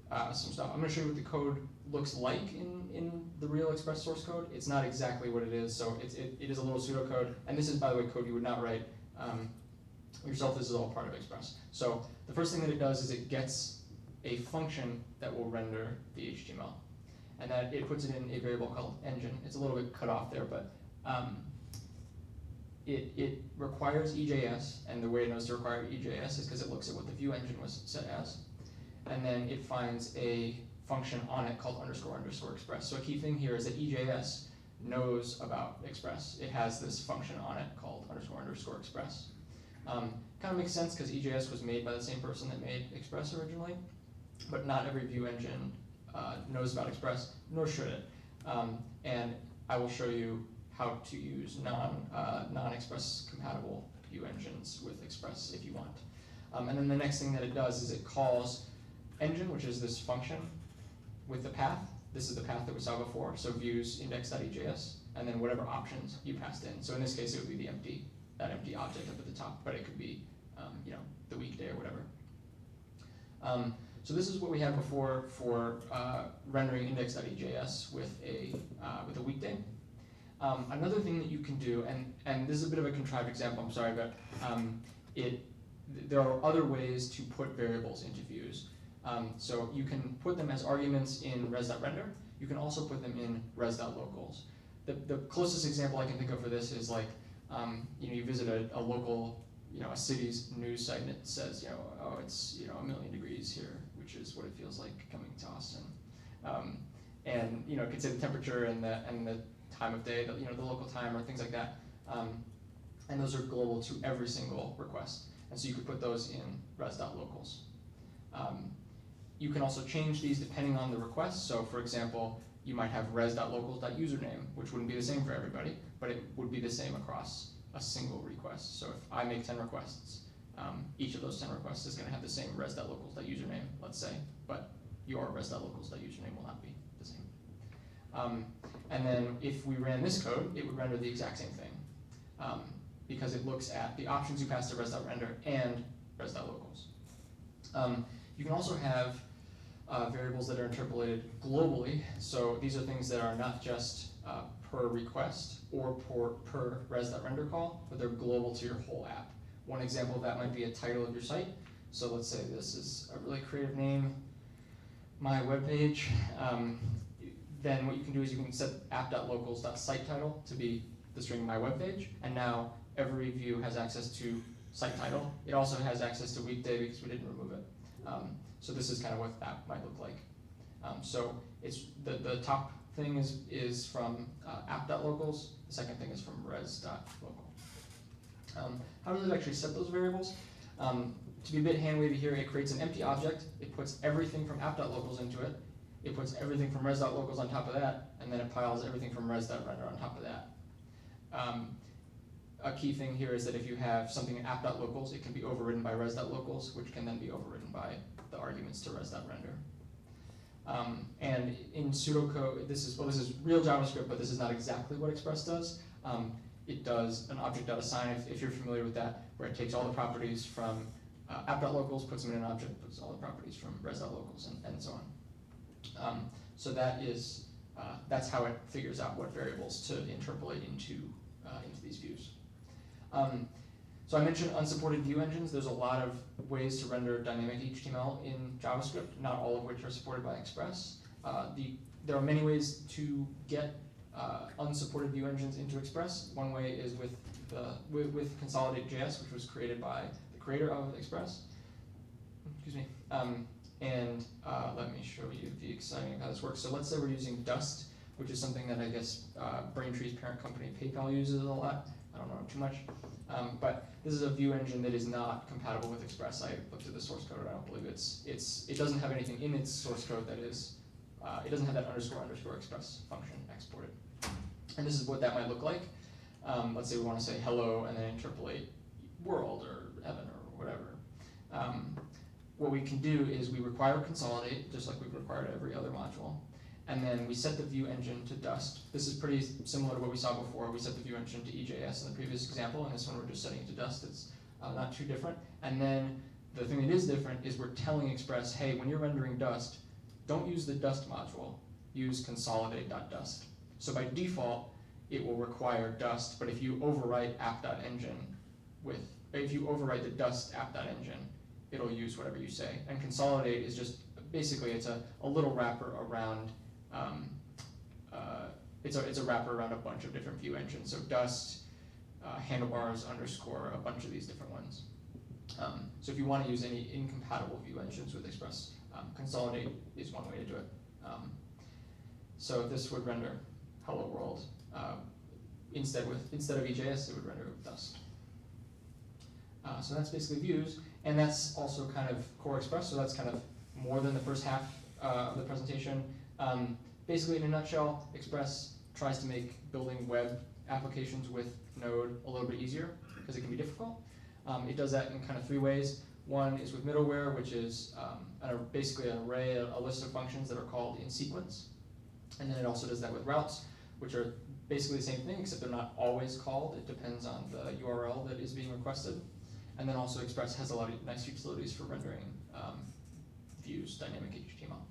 some stuff. I'm going to show you what the code looks like in the real Express source code. It's not exactly what it is, so it is a little pseudocode. And this is, by the way, code you would not write yourself. This is all part of Express. So the first thing that it does is it gets a function that will render the HTML. And that it puts it in a variable called engine. It's a little bit cut off there, but it requires EJS, and the way it knows to require EJS is because it looks at what the view engine was set as. And then it finds a function on it called __express. So a key thing here is that EJS knows about Express. It has this function on it called __express. Kind of makes sense because EJS was made by the same person that made Express originally, but not every view engine knows about Express, nor should it. And I will show you how to use non-Express compatible view engines with Express if you want. And then the next thing that it does is it calls engine, which is this function, with the path. This is the path that we saw before, so views index.ejs, and then whatever options you passed in. So in this case, it would be that empty object up at the top, but it could be the weekday or whatever. So this is what we had before for rendering index.ejs with a weekday. Another thing that you can do, and this is a bit of a contrived example, I'm sorry, but there are other ways to put variables into views. So you can put them as arguments in res.render. You can also put them in res.locals. The closest example I can think of for this is like, you visit a local, a city's news site and it says, oh, it's 1,000,000 degrees here, which is what it feels like coming to Austin. And it could say the temperature and the time of day, the local time or things like that. And those are global to every single request. And so you could put those in res.locals. You can also change these depending on the request. So for example, you might have res.locals.username, which wouldn't be the same for everybody, but it would be the same across a single request. So if I make 10 requests, each of those 10 requests is going to have the same res.locals.username, let's say, but your res.locals.username will not be the same. And then if we ran this code, it would render the exact same thing, because it looks at the options you pass to res.render and res.locals. You can also have variables that are interpolated globally. So these are things that are not just per request or per res.render call, but they're global to your whole app. One example of that might be a title of your site. So let's say this is a really creative name, my webpage. Then what you can do is you can set app.locals.site title to be the string my webpage, and now every view has access to site title. It also has access to weekday because we didn't remove it. So this is kind of what that might look like. So it's the top thing is from app.locals. The second thing is from res.local. How does it actually set those variables? To be a bit hand-wavy here, it creates an empty object. It puts everything from app.locals into it. It puts everything from res.locals on top of that, and then it piles everything from res.render on top of that. A key thing here is that if you have something in app.locals, it can be overridden by res.locals, which can then be overridden by the arguments to res.render. And in pseudocode, this is real JavaScript, but this is not exactly what Express does. It does an object.assign, if you're familiar with that, where it takes all the properties from app.locals, puts them in an object, puts all the properties from res.locals, and so on. So that's how it figures out what variables to interpolate into these views. So I mentioned unsupported view engines. There's a lot of ways to render dynamic HTML in JavaScript, not all of which are supported by Express. There are many ways to get unsupported view engines into Express. One way is with Consolidate.js, which was created by the creator of Express. Excuse me. And let me show you the exciting of how this works. So let's say we're using Dust, which is something that I guess Braintree's parent company PayPal uses a lot. I don't know too much. But this is a view engine that is not compatible with Express. I looked at the source code. I don't believe it doesn't have anything in its source code that is, it doesn't have that __express function exported. And this is what that might look like. Let's say we want to say hello and then interpolate world or heaven or whatever. What we can do is we require consolidate, just like we've required every other module. And then we set the view engine to Dust. This is pretty similar to what we saw before. We set the view engine to EJS in the previous example, and this one we're just setting it to Dust. It's not too different. And then the thing that is different is we're telling Express, hey, when you're rendering Dust, don't use the dust module, use consolidate.dust. So by default, it will require dust, but if you overwrite app.engine if you overwrite the dust app.engine, it'll use whatever you say. And consolidate is just, basically it's a little wrapper around, it's a wrapper around a bunch of different view engines. So dust, handlebars, underscore, a bunch of these different ones. So if you want to use any incompatible view engines with Express, consolidate is one way to do it. So this would render hello world. Instead of EJS, it would render with dust. So that's basically views, and that's also kind of core Express, so that's kind of more than the first half of the presentation. Basically, in a nutshell, Express tries to make building web applications with Node a little bit easier, because it can be difficult. It does that in kind of 3 ways. One is with Middleware, which is basically an array, a list of functions that are called in sequence. And then it also does that with routes, which are basically the same thing, except they're not always called. It depends on the URL that is being requested. And then also Express has a lot of nice utilities for rendering views, dynamic HTML.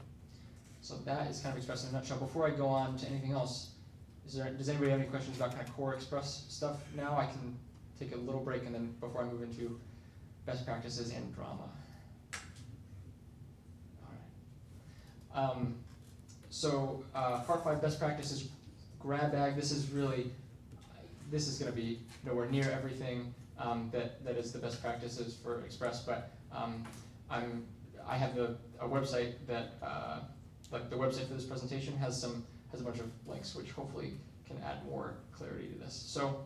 So that is kind of Express in a nutshell. Before I go on to anything else, does anybody have any questions about kind of core Express stuff now? I can take a little break and then before I move into best practices and drama. All right. So part 5, best practices, grab bag. This is going to be nowhere near everything that is the best practices for Express, but I have a website that like the website for this presentation has a bunch of links which hopefully can add more clarity to this. So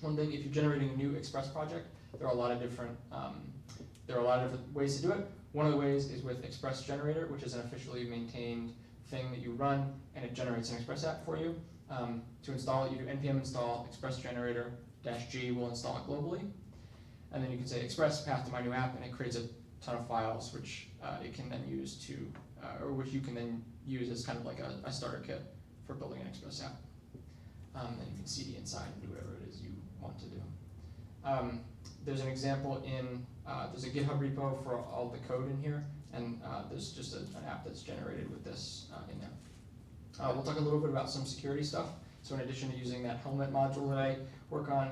one thing, if you're generating a new Express project, there are a lot of different ways to do it. One of the ways is with Express Generator, which is an officially maintained thing that you run, and it generates an Express app for you. To install it, you do npm install Express Generator -g will install it globally, and then you can say Express path to my new app, and it creates a ton of files which it can then use to, or which you can then use as kind of like a starter kit for building an Express app. Then you can cd inside and do whatever it is you want to do. There's an example there's a GitHub repo for all the code in here, and there's just an app that's generated with this in there. We'll talk a little bit about some security stuff. So in addition to using that helmet module that I work on,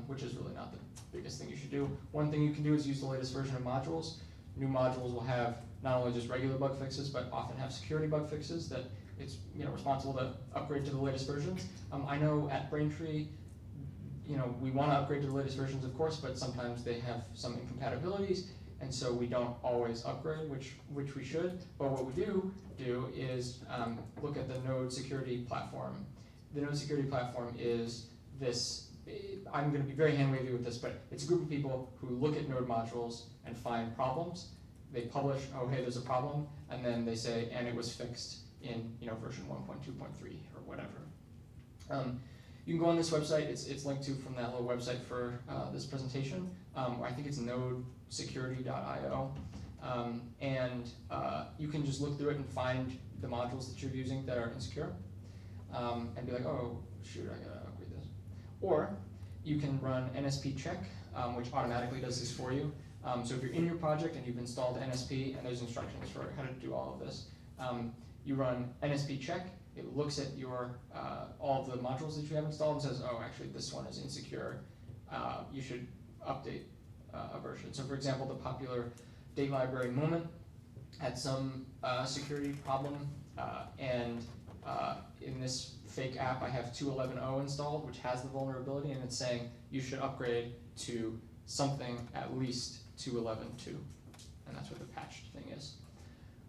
which is really not the biggest thing you should do, one thing you can do is use the latest version of modules. New modules will have not only just regular bug fixes, but often have security bug fixes that it's responsible to upgrade to the latest versions. I know at Braintree, we want to upgrade to the latest versions, of course, but sometimes they have some incompatibilities, and so we don't always upgrade, which we should. But what we do is look at the Node security platform. The Node security platform is this, I'm going to be very hand-wavy with this, but it's a group of people who look at Node modules and find problems. They publish, oh hey, there's a problem, and then they say, and it was fixed in version 1.2.3 or whatever. You can go on this website. It's linked to from that little website for this presentation. I think it's nodesecurity.io, and you can just look through it and find the modules that you're using that are insecure, and be like, oh shoot, I gotta upgrade this. Or you can run NSP check, which automatically does this for you. So if you're in your project and you've installed NSP, and there's instructions for how to do all of this, you run NSP check. It looks at your all of the modules that you have installed and says, oh, actually this one is insecure. You should update a version. So for example, the popular date library moment had some security problem, and in this fake app I have 2.11.0 installed, which has the vulnerability, and it's saying you should upgrade to something at least 2.11.2, and that's what the patched thing is.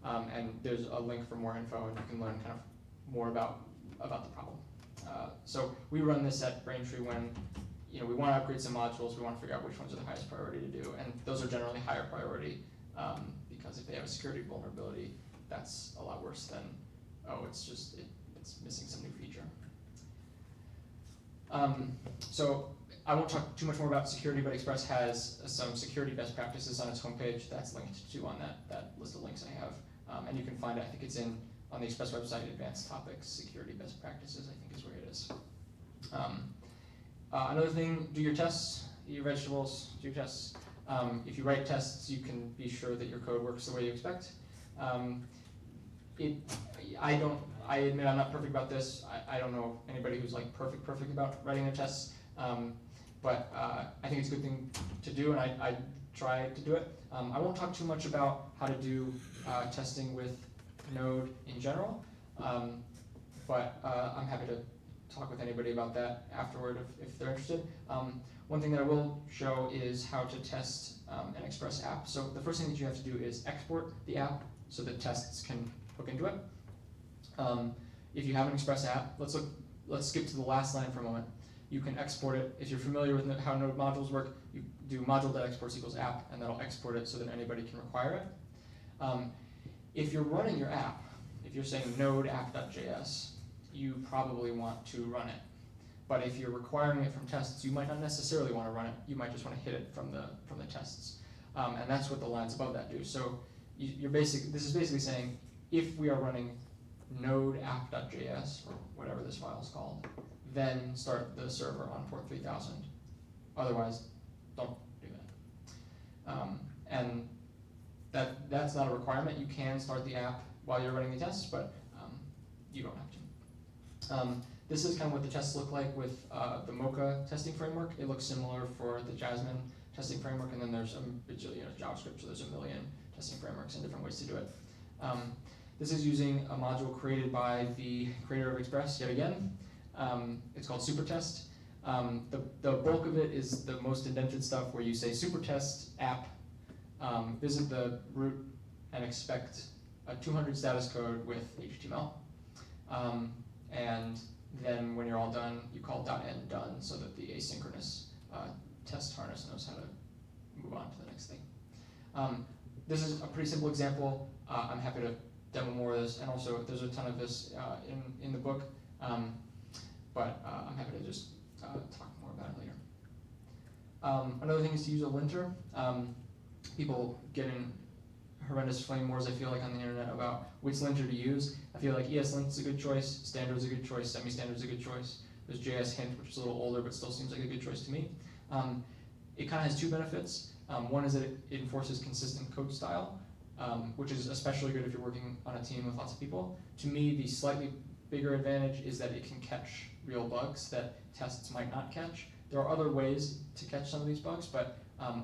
And there's a link for more info, and you can learn kind of more about the problem. So we run this at Braintree when we want to upgrade some modules. We want to figure out which ones are the highest priority to do, and those are generally higher priority because if they have a security vulnerability, that's a lot worse than it's missing some new feature. So I won't talk too much more about security, but Express has some security best practices on its homepage. That's linked to on that list of links I have, and you can find it. I think it's on the Express website, Advanced Topics, Security Best Practices, I think is where it is. Another thing, do your tests, eat your vegetables, do your tests. If you write tests, you can be sure that your code works the way you expect. I admit I'm not perfect about this. I don't know anybody who's like perfect about writing their tests. But I think it's a good thing to do, and I try to do it. I won't talk too much about how to do testing with Node in general, but I'm happy to talk with anybody about that afterward if they're interested. One thing that I will show is how to test an Express app. So the first thing that you have to do is export the app so that tests can hook into it. If you have an Express app, let's skip to the last line for a moment. You can export it. If you're familiar with how Node modules work, you do module.exports equals app, and that'll export it so that anybody can require it. If you're running your app, if you're saying node app.js, you probably want to run it. But if you're requiring it from tests, you might not necessarily want to run it. You might just want to hit it from the tests. And that's what the lines above that do. So this is basically saying, if we are running node app.js, or whatever this file is called, then start the server on port 3000. Otherwise, don't do that. And that's not a requirement. You can start the app while you're running the tests, but you don't have to. This is kind of what the tests look like with the Mocha testing framework. It looks similar for the Jasmine testing framework, and then there's JavaScript, so there's a million testing frameworks and different ways to do it. This is using a module created by the creator of Express, yet again. It's called supertest. The bulk of it is the most indented stuff where you say supertest app, visit the root and expect a 200 status code with HTML. And then when you're all done, you call .end done so that the asynchronous test harness knows how to move on to the next thing. This is a pretty simple example. I'm happy to demo more of this, and also there's a ton of this in the book. But I'm happy to just talk more about it later. Another thing is to use a linter. People get in horrendous flame wars, I feel like, on the internet about which linter to use. I feel like ESLint is a good choice, standard is a good choice, semi-standard is a good choice. There's JS Hint, which is a little older but still seems like a good choice to me. It kind of has two benefits. One is that it enforces consistent code style, which is especially good if you're working on a team with lots of people. To me, the slightly bigger advantage is that it can catch real bugs that tests might not catch. There are other ways to catch some of these bugs, but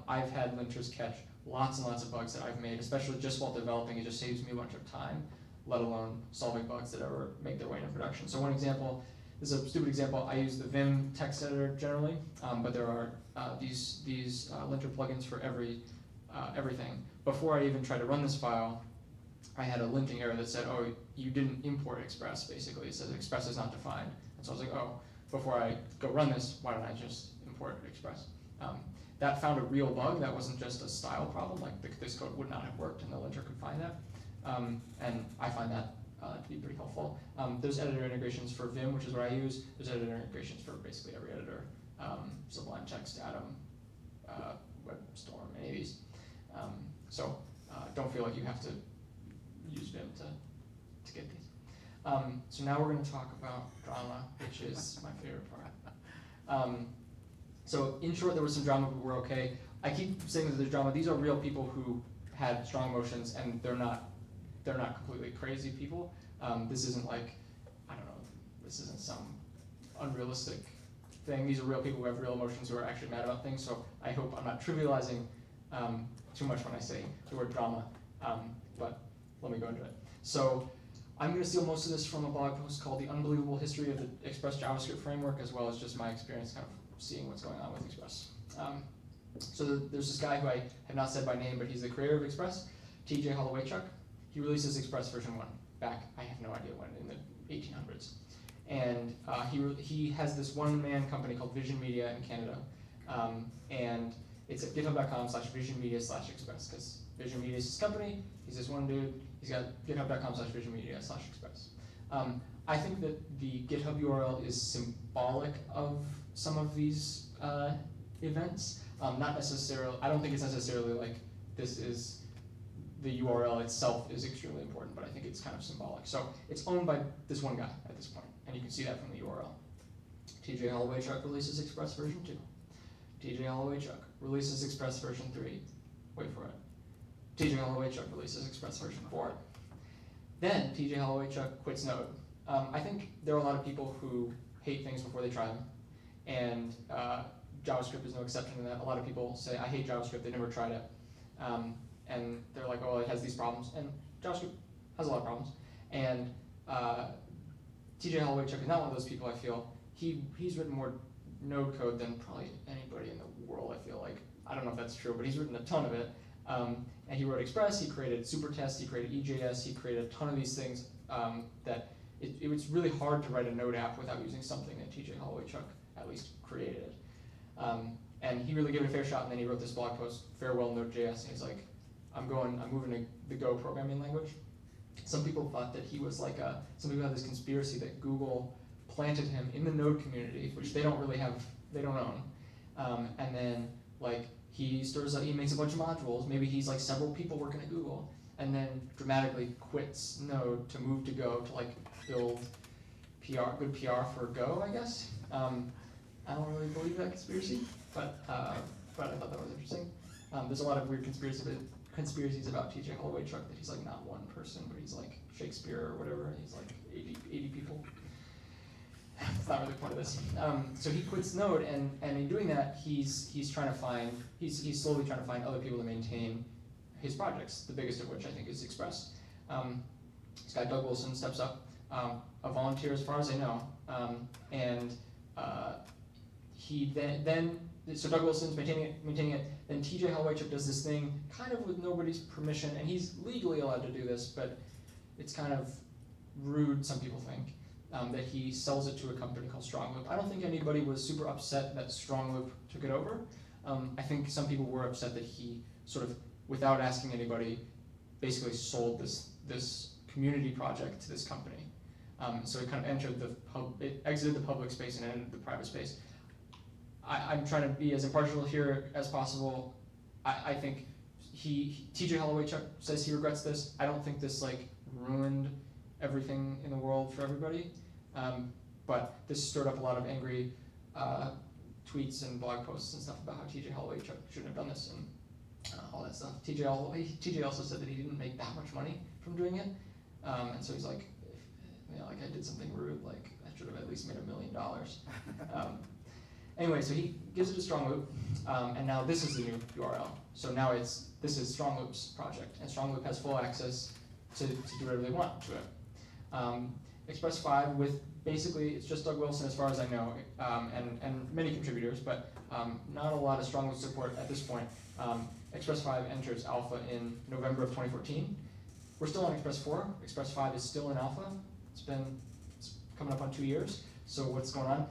I've had linters catch lots and lots of bugs that I've made, especially just while developing. It just saves me a bunch of time, let alone solving bugs that ever make their way into production. So one example, this is a stupid example, I use the Vim text editor generally, but there are these linter plugins for everything. Before I even tried to run this file, I had a linting error that said, oh, you didn't import Express, basically. It says Express is not defined. And so I was like, oh, before I go run this, why don't I just import Express? That found a real bug. That wasn't just a style problem. Like this code would not have worked, and the linter could find that. And I find that to be pretty helpful. There's editor integrations for Vim, which is what I use. There's editor integrations for basically every editor. Sublime Text, Atom, WebStorm, any of these. So don't feel like you have to use Vim to get these. So now we're going to talk about drama, which is my favorite part. So in short, there was some drama, but we're okay. I keep saying that there's drama. These are real people who had strong emotions, and they're not completely crazy people. This isn't like, I don't know, this isn't some unrealistic thing. These are real people who have real emotions, who are actually mad about things. So I hope I'm not trivializing too much when I say the word drama, but let me go into it. So I'm going to steal most of this from a blog post called The Unbelievable History of the Express JavaScript Framework, as well as just my experience kind of seeing what's going on with Express. So there's this guy who I have not said by name, but he's the creator of Express, TJ Hollowaychuk. He releases Express version 1 back, I have no idea when, in the 1800s. And he has this one-man company called Vision Media in Canada. And it's at github.com/visionmedia/express, because Vision Media is his company, he's this one dude, he's got github.com/visionmedia/express. I think that the GitHub URL is symbolic of some of these events. Not necessarily, I don't think it's necessarily like this is, the URL itself is extremely important, but I think it's kind of symbolic. So it's owned by this one guy at this point, and you can see that from the URL. TJ Hollowaychuk releases Express version 2. TJ Hollowaychuk releases Express version 3. Wait for it. TJ Hollowaychuk releases Express version 4. Then TJ Holloway-Chuck quits Node. I think there are a lot of people who hate things before they try them, and JavaScript is no exception to that. A lot of people say, I hate JavaScript, they never tried it. And they're like, oh, it has these problems. And JavaScript has a lot of problems. And TJ Holloway-Chuck is not one of those people, I feel. He's written more Node code than probably anybody in the world, I feel like. I don't know if that's true, but he's written a ton of it. And he wrote Express, he created Supertest, he created EJS, he created a ton of these things that it was really hard to write a Node app without using something that TJ Holloway-Chuck at least created. And he really gave it a fair shot, and then he wrote this blog post, Farewell Node.js, and he's like, I'm moving to the Go programming language. Some people thought that he was like some people had this conspiracy that Google planted him in the Node community, which they don't own. And then like he makes a bunch of modules, maybe he's like several people working at Google, and then dramatically quits Node to move to Go to like build good PR for Go, I guess. I don't really believe that conspiracy, but I thought that was interesting. There's a lot of weird conspiracies about TJ Holloway-Chuck that he's like not one person, but he's like Shakespeare or whatever, and he's like 80 people. It's not really the point of this. So he quits Node, and in doing that, he's slowly trying to find other people to maintain his projects. The biggest of which I think is Express. This guy Doug Wilson steps up, a volunteer as far as I know, and he then so Doug Wilson's maintaining it. Then TJ Holloway-Chuck does this thing, kind of with nobody's permission, and he's legally allowed to do this, but it's kind of rude, some people think, that he sells it to a company called Strongloop. I don't think anybody was super upset that Strongloop took it over. I think some people were upset that he sort of, without asking anybody, basically sold this community project to this company. So it kind of exited the public space and entered the private space. I'm trying to be as impartial here as possible. I think TJ Holloway-Chuck says he regrets this. I don't think this like ruined everything in the world for everybody, but this stirred up a lot of angry tweets and blog posts and stuff about how TJ Holloway-Chuck shouldn't have done this and all that stuff. TJ also said that he didn't make that much money from doing it, and so he's like, like I did something rude, like I should have at least made $1 million. Anyway, so he gives it to Strongloop, and now this is the new URL. So now this is Strongloop's project, and Strongloop has full access to do whatever they want to it. Express 5 with basically, it's just Doug Wilson as far as I know, and many contributors, but not a lot of Strongloop support at this point. Express 5 enters alpha in November of 2014. We're still on Express 4. Express 5 is still in alpha. It's coming up on 2 years. So what's going on?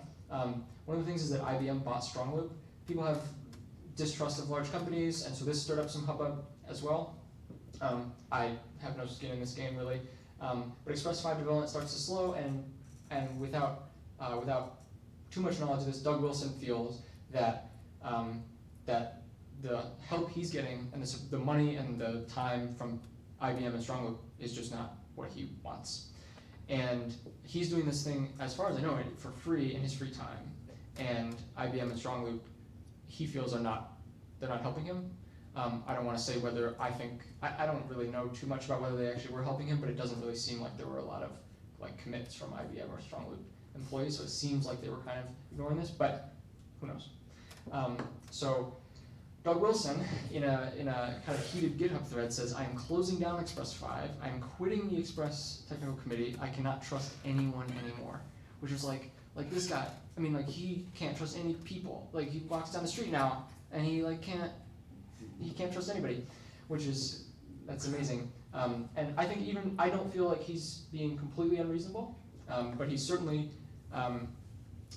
One of the things is that IBM bought Strongloop. People have distrust of large companies, and so this stirred up some hubbub as well. I have no skin in this game really, but Express 5 development starts to slow, and without too much knowledge of this, Doug Wilson feels that that the help he's getting and the money and the time from IBM and Strongloop is just not what he wants. And he's doing this thing, as far as I know, for free in his free time. And IBM and Strongloop, he feels they're not helping him. I don't want to say whether I don't really know too much about whether they actually were helping him, but it doesn't really seem like there were a lot of like commits from IBM or Strongloop employees. So it seems like they were kind of ignoring this, but who knows? So Doug Wilson, in a kind of heated GitHub thread, says, "I am closing down Express 5. I am quitting the Express technical committee. I cannot trust anyone anymore." Which is like this guy. I mean, like he can't trust any people. Like he walks down the street now, and he can't trust anybody, that's amazing. And I think I don't feel like he's being completely unreasonable, but he's certainly,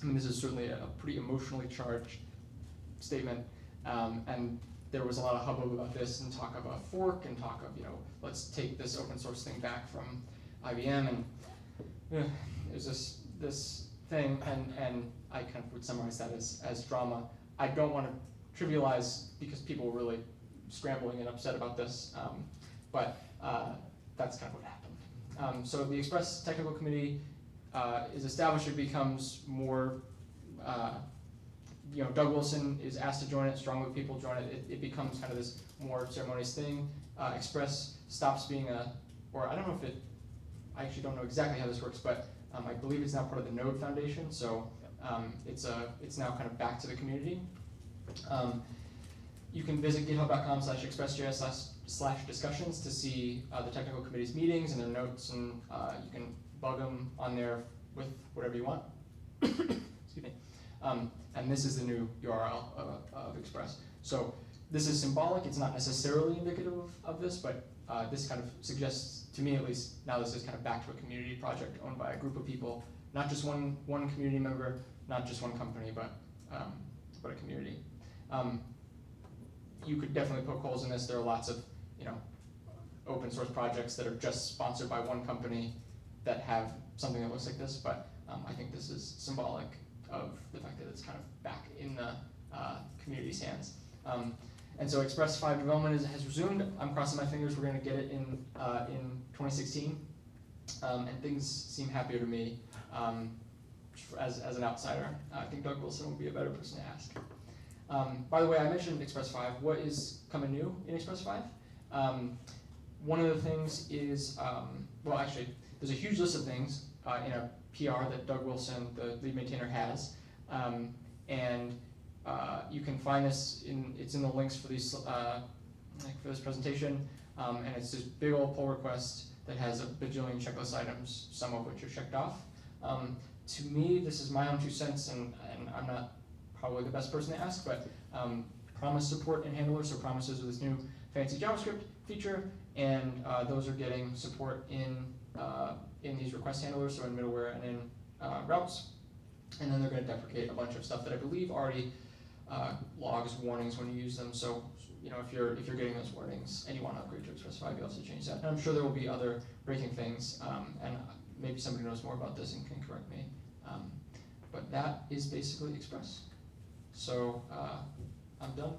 this is certainly a pretty emotionally charged statement. And there was a lot of hubbub about this and talk of a fork and talk of, let's take this open source thing back from IBM, and there's this thing, and I kind of would summarize that as drama. I don't want to trivialize because people were really scrambling and upset about this, but that's kind of what happened. So the Express Technical Committee is established. It becomes more Doug Wilson is asked to join it, Strongloop people join it. It becomes kind of this more ceremonious thing. Express stops being or I don't know if it I actually don't know exactly how this works, but I believe it's now part of the Node Foundation, so it's now kind of back to the community. You can visit github.com/expressjs/discussions to see the technical committee's meetings and their notes, and you can bug them on there with whatever you want. Excuse me. And this is the new URL of Express. So this is symbolic. It's not necessarily indicative of this, but this kind of suggests, to me at least, now this is kind of back to a community project owned by a group of people, not just one community member, not just one company, but a community. You could definitely poke holes in this. There are lots of open source projects that are just sponsored by one company that have something that looks like this, but I think this is symbolic of the fact that it's kind of back in the community's hands. And so Express 5 development has resumed. I'm crossing my fingers we're going to get it in 2016, and things seem happier to me as an outsider. I think Doug Wilson would be a better person to ask. By the way, I mentioned Express 5. What is coming new in Express 5? One of the things is, well, actually, there's a huge list of things in a PR that Doug Wilson, the lead maintainer, has, and you can find this it's in the links for these for this presentation, and it's this big old pull request that has a bajillion checklist items, some of which are checked off. To me, this is my own 2 cents, and I'm not probably the best person to ask, but promise support in handlers, so promises with this new fancy JavaScript feature, and those are getting support in these request handlers, so in middleware and in routes. And then they're going to deprecate a bunch of stuff that I believe already logs warnings when you use them. So if you're getting those warnings and you want to upgrade to Express 5, you also change that. And I'm sure there will be other breaking things, and maybe somebody knows more about this and can correct me. But that is basically Express. So I'm done.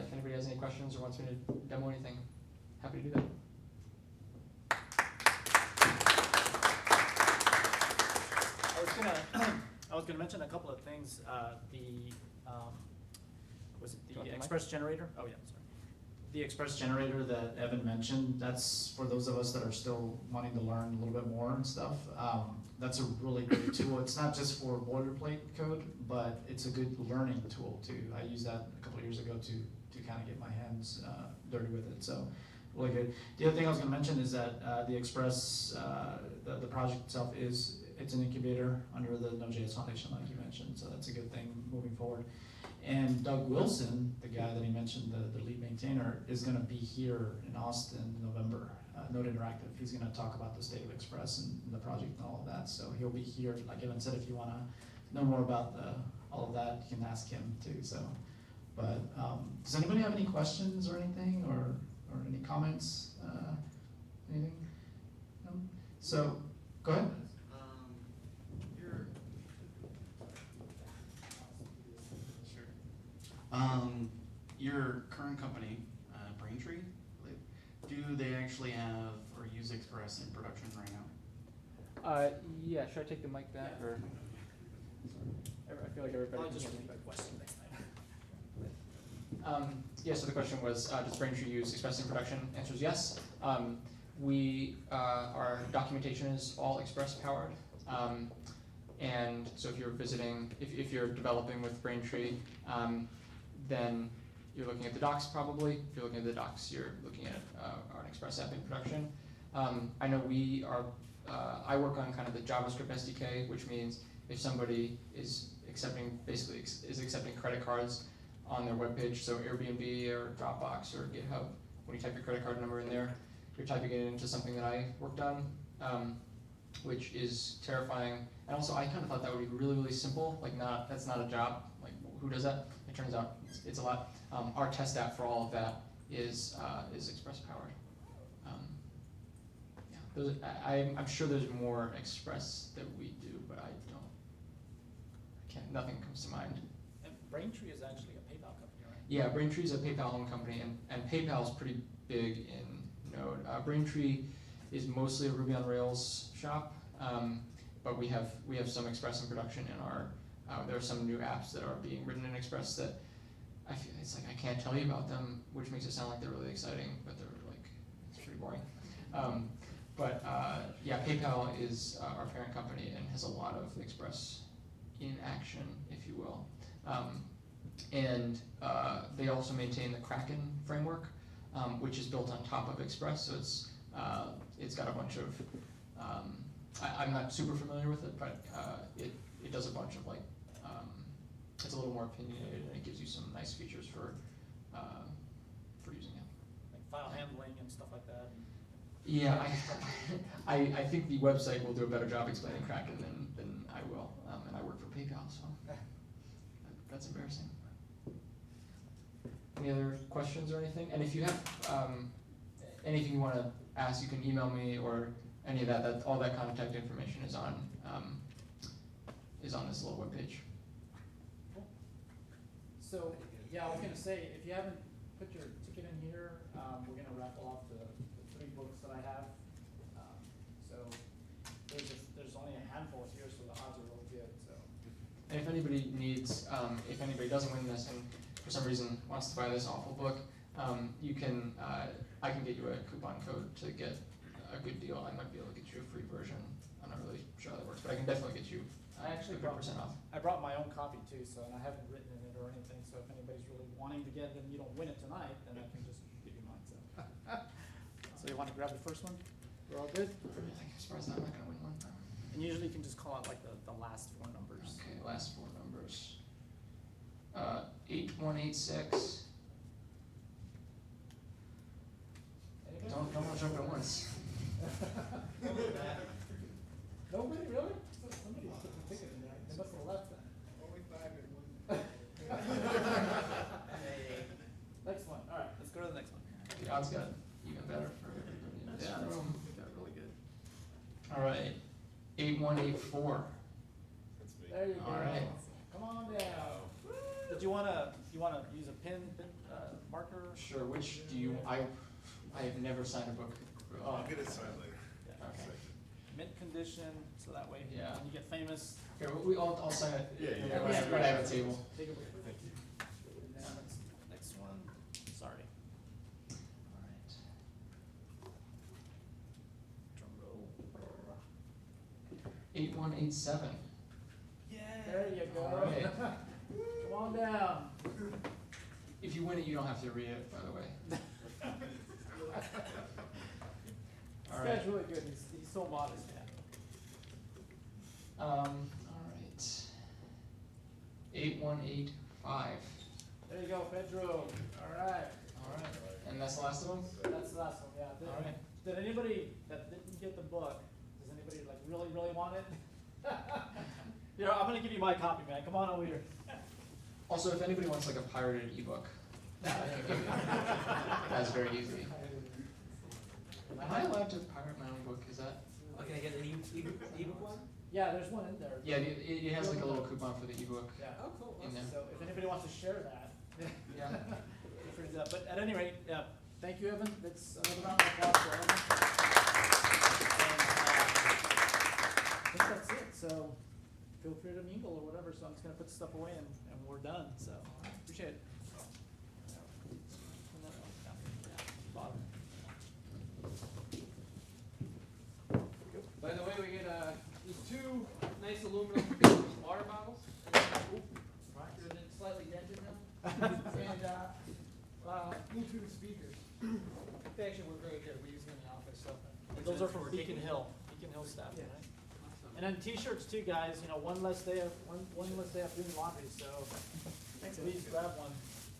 If anybody has any questions or wants me to demo anything, happy to do that. I was gonna mention a couple of things. Was it the Express generator? Oh yeah, sorry. The Express generator that Evan mentioned, that's for those of us that are still wanting to learn a little bit more and stuff. That's a really great tool. It's not just for boilerplate code, but it's a good learning tool too. I used that a couple of years ago to kind of get my hands dirty with it. So really good. The other thing I was going to mention is that the Express, the project itself it's an incubator under the Node.js Foundation, like you mentioned. So that's a good thing moving forward. And Doug Wilson, the guy that he mentioned, the lead maintainer, is going to be here in Austin in November, Node Interactive. He's going to talk about the state of Express and the project and all of that. So he'll be here. Like Evan said, if you want to know more about all of that, you can ask him too. So, but does anybody have any questions or anything, or any comments? Anything? No? So, go ahead. Your current company, Braintree, do they actually have or use Express in production right now? Yeah, should I take the mic back, or? Sorry. I feel like everybody I'll can just hear me. repeat the question next time. Yeah, so the question was, does Braintree use Express in production? Answer is yes. Our documentation is all Express powered. And so if you're visiting, if you're developing with Braintree, then you're looking at the docs probably. If you're looking at the docs, you're looking at an Express app in production. I know I work on kind of the JavaScript SDK, which means if somebody is accepting credit cards on their webpage, so Airbnb or Dropbox or GitHub, when you type your credit card number in there, you're typing it into something that I worked on, which is terrifying. And also, I kind of thought that would be really, really simple. Like, that's not a job. Like, who does that? It turns out it's a lot. Our test app for all of that is Express powered. I'm sure there's more Express that we do, but nothing comes to mind. And Braintree is actually a PayPal company, right? Yeah, Braintree is a PayPal-owned company, and PayPal is pretty big in Node. Braintree is mostly a Ruby on Rails shop, but we have some Express in production in our. There are some new apps that are being written in Express that I feel it's like I can't tell you about them, which makes it sound like they're really exciting, but they're like it's pretty boring. But yeah, PayPal is our parent company and has a lot of Express in action, if you will. And they also maintain the Kraken framework, which is built on top of Express. So it's got a bunch of I'm not super familiar with it, but it does a bunch of like it's a little more opinionated and it gives you some nice features for using it. Like file handling and stuff like that. Yeah, I think the website will do a better job explaining Kraken than I will, and I work for PayPal, so that's embarrassing. Any other questions or anything? And if you have anything you want to ask, you can email me or any of that. All that contact information is on this little webpage. So, yeah, I was gonna say, if you haven't put your ticket in here, we're gonna raffle off the 3 books that I have. So there's only a handful here, so the odds are really good, so. And if anybody needs, if anybody doesn't win this and for some reason wants to buy this awful book, you can, I can get you a coupon code to get a good deal. I might be able to get you a free version. I'm not really sure how that works, but I can definitely get you I actually a good % off. I brought my own copy too, so, and I haven't written in it or anything, so if anybody's really wanting to get it and you don't win it tonight, then I can just give you mine, so. So you wanna grab the first one? We're all good? I'm surprised I'm not gonna win one. And usually you can just call out like the last 4 numbers. Okay, last 4 numbers. 8186. Anybody? Don't want to jump at once. Nobody, really? Somebody put the ticket in there, they must have left that. Only 5 in one. Next one, alright, let's go to the next one. The odds got even better for everybody in this Yeah, room. got really good. All right, 8184. That's me. There you go. All right. Come on down. Did you wanna use a pen, marker? Sure. Which do you? I have never signed a book. I'll get it signed later. Yeah. Okay. Mint condition, so that way, Yeah. when you get famous, Okay, well, I'll sign it. Yeah, you Right, can. right at the table. take a look. Thank you. And then next one, sorry. All right. Drum roll. 8187. There you go. All right. Come on down. If you win it, you don't have to read it, by the way. All This right. guy's really good, he's so modest, man. All right. 8185. There you go, Pedro, alright. All right. And that's the last of them. That's the last one, yeah. All right. Did anybody that didn't get the book, does anybody like really want it? Yeah, I'm gonna give you my copy, man, come on over here. Also, if anybody wants like a pirated ebook, that's very easy. Am I allowed to pirate my own book? Is that? Oh, can I get an ebook one? Yeah, there's one in there. Yeah, it has like a little coupon for the ebook. Yeah. Oh, cool. In there. So if anybody wants to share that, Yeah. feel free to do that. But at any rate, yeah, thank you, Evan. That's another round of applause for Evan. And, I think that's it. So feel free to mingle or whatever. So I'm just gonna put stuff away and we're done. So appreciate it. Turn that one down. Yeah, bottom. By the way, we get these 2 nice aluminum water bottles. They're slightly dented now. And Bluetooth speakers. They actually work really good. We use them in the office, so. And those are from Beacon Hill staff, right? And then t-shirts too, guys, you know, one less day of doing laundry, so please grab one.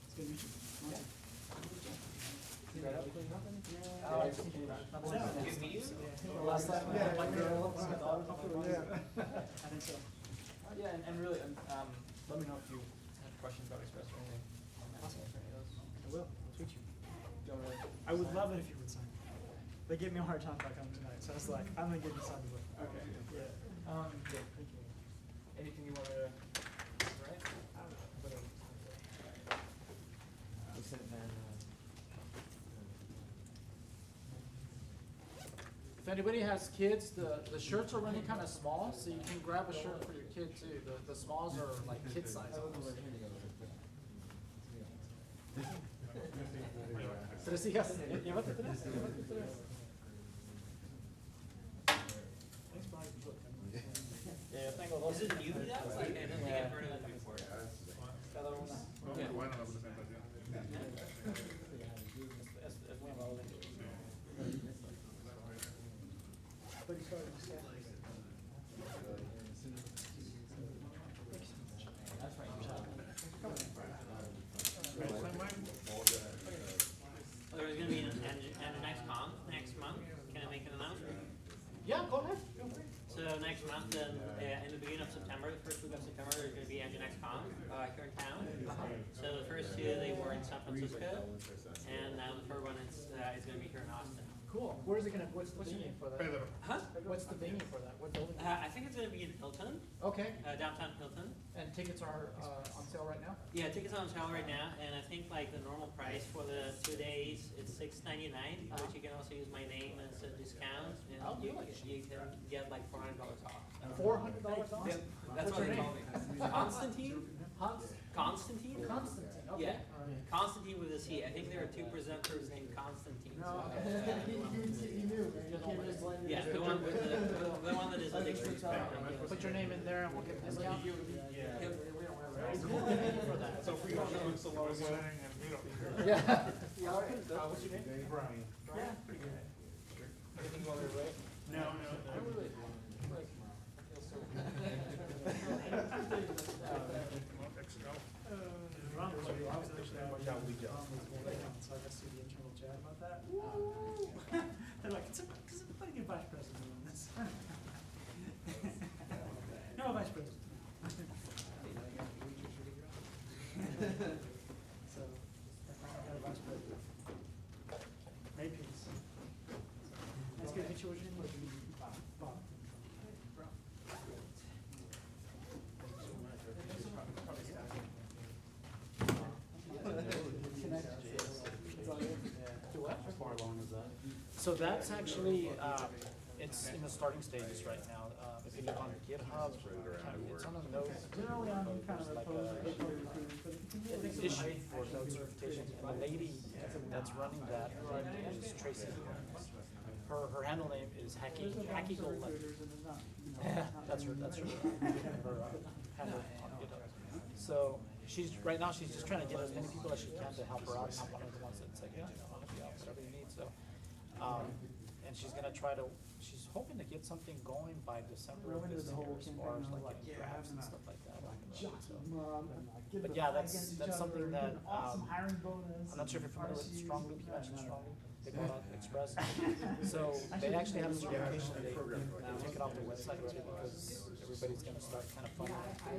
It's good to meet you. Yeah. See that up, clean up? Oh, I think Good to meet you. the last time I had my girl, my daughter, I think so. Yeah, and really, let me know if you have questions about Express or anything. Awesome. For any of those. I will, I'll tweet you. Don't really. I would love it if you would sign. They gave me a hard time about coming tonight, so I was like, I'm gonna get you signed the book. Okay. Yeah. Good, thank you. Anything you want to, right? I don't know, whatever. If anybody has kids, the shirts are running kind of small, so you can grab a shirt for your kid too. The smalls are like kid size. ¿Tres hijas? Llévate 3. Is it new though? Like, I don't think I've heard of it before. Cada una. Muy buena la presentación. Es muy amable. Pretty sorry to say. There's gonna be an next month. Can I make an announcement? Yeah, go ahead, feel free. So next month, in the beginning of September, the first week of September, there's going to be Engine XCon here in town. So the first two, they were in San Francisco, and now the third one is going to be here in Austin. Cool. Where's it gonna, what's the venue for that? Pedro. Huh? What's the venue for that? What building? I think it's going to be in Hilton, Okay, downtown Hilton. and tickets are, on sale right now? Yeah, tickets are on sale right now, and I think like the normal price for the 2 days, it's $6.99, but you can also use my name as a discount, and Oh, you really? can get like $400 off. $400 off? Yep, that's What's what your they name? call me. Constantine? Constantine? Constantine, okay. Yeah. All right. Constantine with a C. I think there are two presenters named Constantine. No, so- he knew, man. You can't just blend it. Yeah, the one with the one that is a dictionary spectrum. Put your name in there and we'll get a discount. Yep. Cool, thank you for that. So for you, it's the lowest one and you don't. Yeah. All right, what's your name? Brian. Yeah, pretty good. Everything going right? No, I really, like, feel so Ron was like, I was actually, so I got to see the internal chat about that. Woo! They're like, it's a pretty good vice president on this. No, vice president. So, I got a vice president. May peace. That's good. What's your name? Bob. Bob. So that's actually, it's in the starting stages right now. If you look on Github, it's on a node. Generally, I'm kind of like an issue for node certification. And the lady that's running that is Tracy. Her handle name is Hacky Golden. That's her handle on GitHub. So right now she's just trying to get as many people as she can to help her out. I'm one of the ones that's like, yeah, I'll help you out, whatever you need. So, and she's gonna she's hoping to get something going by December of this year as far as like drafts and stuff like that. So, but yeah, that's something that I'm not sure if you're familiar with Strong Loop. You mentioned Strong Loop. They bought out Express. So they actually have a certification. They took it off their website already because everybody's going to start kind of funding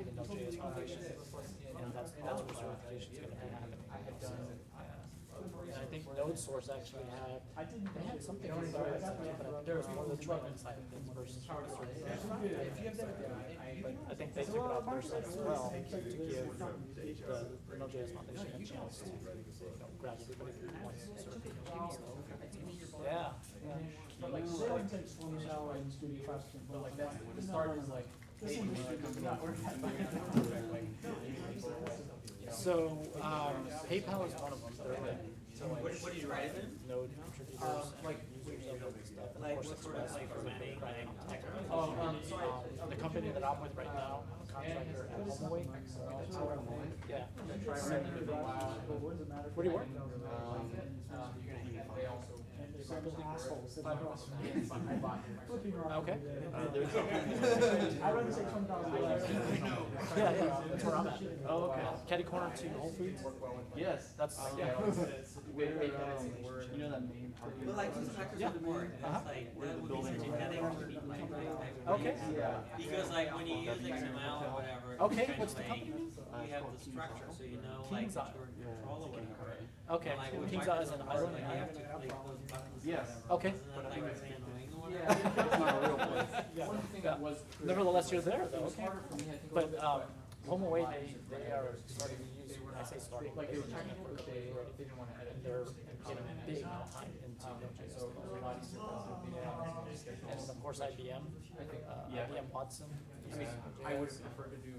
the Node.js Foundation, and that's where certification is going to be happening. So, and I think NodeSource actually had something on there, but there was more the development side of things versus certification. But I think they took it off their side as well to give the Node.js Foundation a chance to grab everybody who wants certification. So, yeah. But like, it takes 1 hour in studio processing, but like that's, the start is like, So, PayPal is one of them. They're like, What do you write it in? Node contributors, like, users of it and stuff. And of Like course, what sort of Express, like formatting, like tech? the company that I'm with right now, contractor at HomeAway. Yeah. Where do you work? Okay. I'd rather say $20,000. Yeah, yeah, that's where I'm at. Oh, okay. Catty corner to Whole Foods? Yes. That's, yeah. You know that name? But like these trackers are important. It's like that would be such a headache to be like. Okay. Because like when you use XML or whatever. Okay, kind what's of the like, company name? You have the structure, so you know like King's that Eye. you're in control of whatever. Okay, Like with King's Eye is an Microsoft, island. like, you have to click those buttons. Yes. Okay. Isn't that like really annoying or Yeah. whatever? It's not a real place. Yeah. One thing Yeah. that was. Nevertheless, you're there It though, was okay. harder for me, I think. a But, little bit, HomeAway, they are starting to use, I say starting, Like, they were they're technical, but they didn't want to edit. they're getting big behind into Node.js. So, a lot easier for us to be able to schedule. And of course, IBM, Yeah. IBM Watson. I would prefer to do.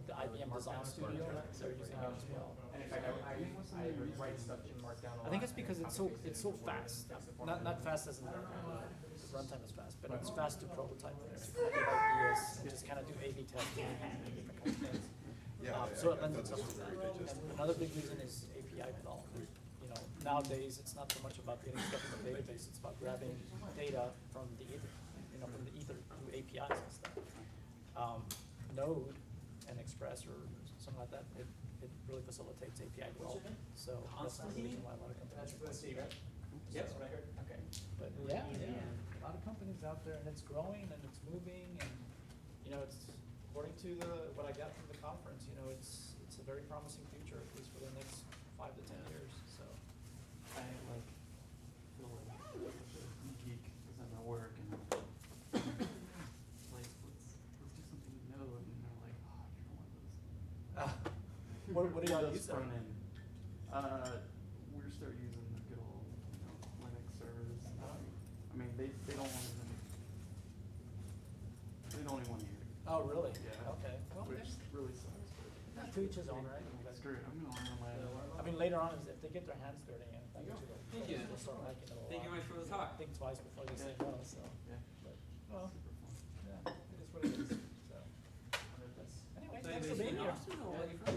The IBM Design Studio, they're using it as well. And in fact, I write stuff in Markdown a lot. I think it's because it's so fast. Not fast as in runtime is fast, but it's fast to prototype it, to come up with ideas, and just kind of do A/B testing and different kind of things. So it lends itself to that. And another big reason is API development. You know, nowadays it's not so much about getting stuff from the database; it's about grabbing data from the ether, from the ether through APIs and stuff. Node and Express or something like that, it really facilitates API development. So that's the reason why a lot of companies. That's C, right? Yes. That's what I heard, okay. But yeah, a lot of companies out there, and it's growing and it's moving, and it's according to what I got from the conference. It's a very promising future, at least for the next 5 to 10 years. So I like feel like a geek because I'm at work and I'm like, let's do something with Node, and they're like, oh, you're one of those. what do y'all Does use there? front end. We're start using the good old Linux servers. I mean, they don't want to. They don't even want to hear it. Oh, really? Yeah. Okay. Well, Which really sucks. But to each his own, right? screw it. I'm gonna learn on my own. I mean, later on, if they get their hands dirty and Thank you. they'll start liking it a lot. Thank you very much for the talk. Think twice before they say no. So, Yeah. but well, Super fun. yeah, it is what it is. So, anyway, thanks for being here.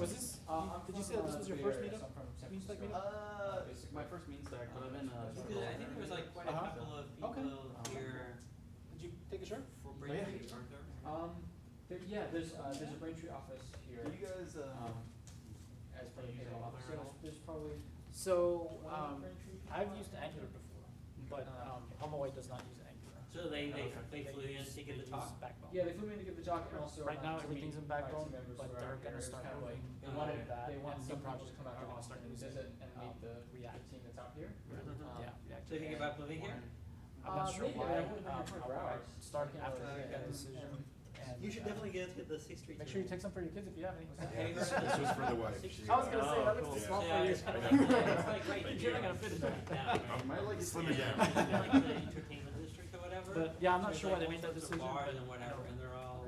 Was this? Did you say that this was your first meetup? Meanstack meetup? It's my first mean stack, but I've been. I think there was like quite a couple of people here Did you take a shirt? for Braintree, aren't there? There's a Braintree office here. Do you guys As part of use the Angular office. at all? There's probably So, one Braintree. I've used Angular before, but HomeAway does not use Angular. So they flew in to give the use talk? Backbone. Yeah, they flew me in to give the talk and also. Right now, to everything's meet in my Backbone, team members but who are they're out gonna there. It's start kind of like, moving. they wanted that, they want and some some projects to come out they're to gonna Austin start and using, visit and meet the React. team that's out here. Yeah. So you think about moving here? I'm not sure Maybe, why. I wouldn't have heard I hours. start after Yeah. I make that decision. And, You should definitely get the 6th Street. Make sure you take some for your kids if you have any. Okay. This was for the wife. She, I was gonna say, that looks cool. too small Yeah, for you. it's like right You're here. not gonna fit in there. Yeah. My leg is Slim it down. Like the entertainment district or whatever. But, yeah, I'm not There's sure why they like made that all sorts of decision, Bars but, and whatever, you know, and they're all,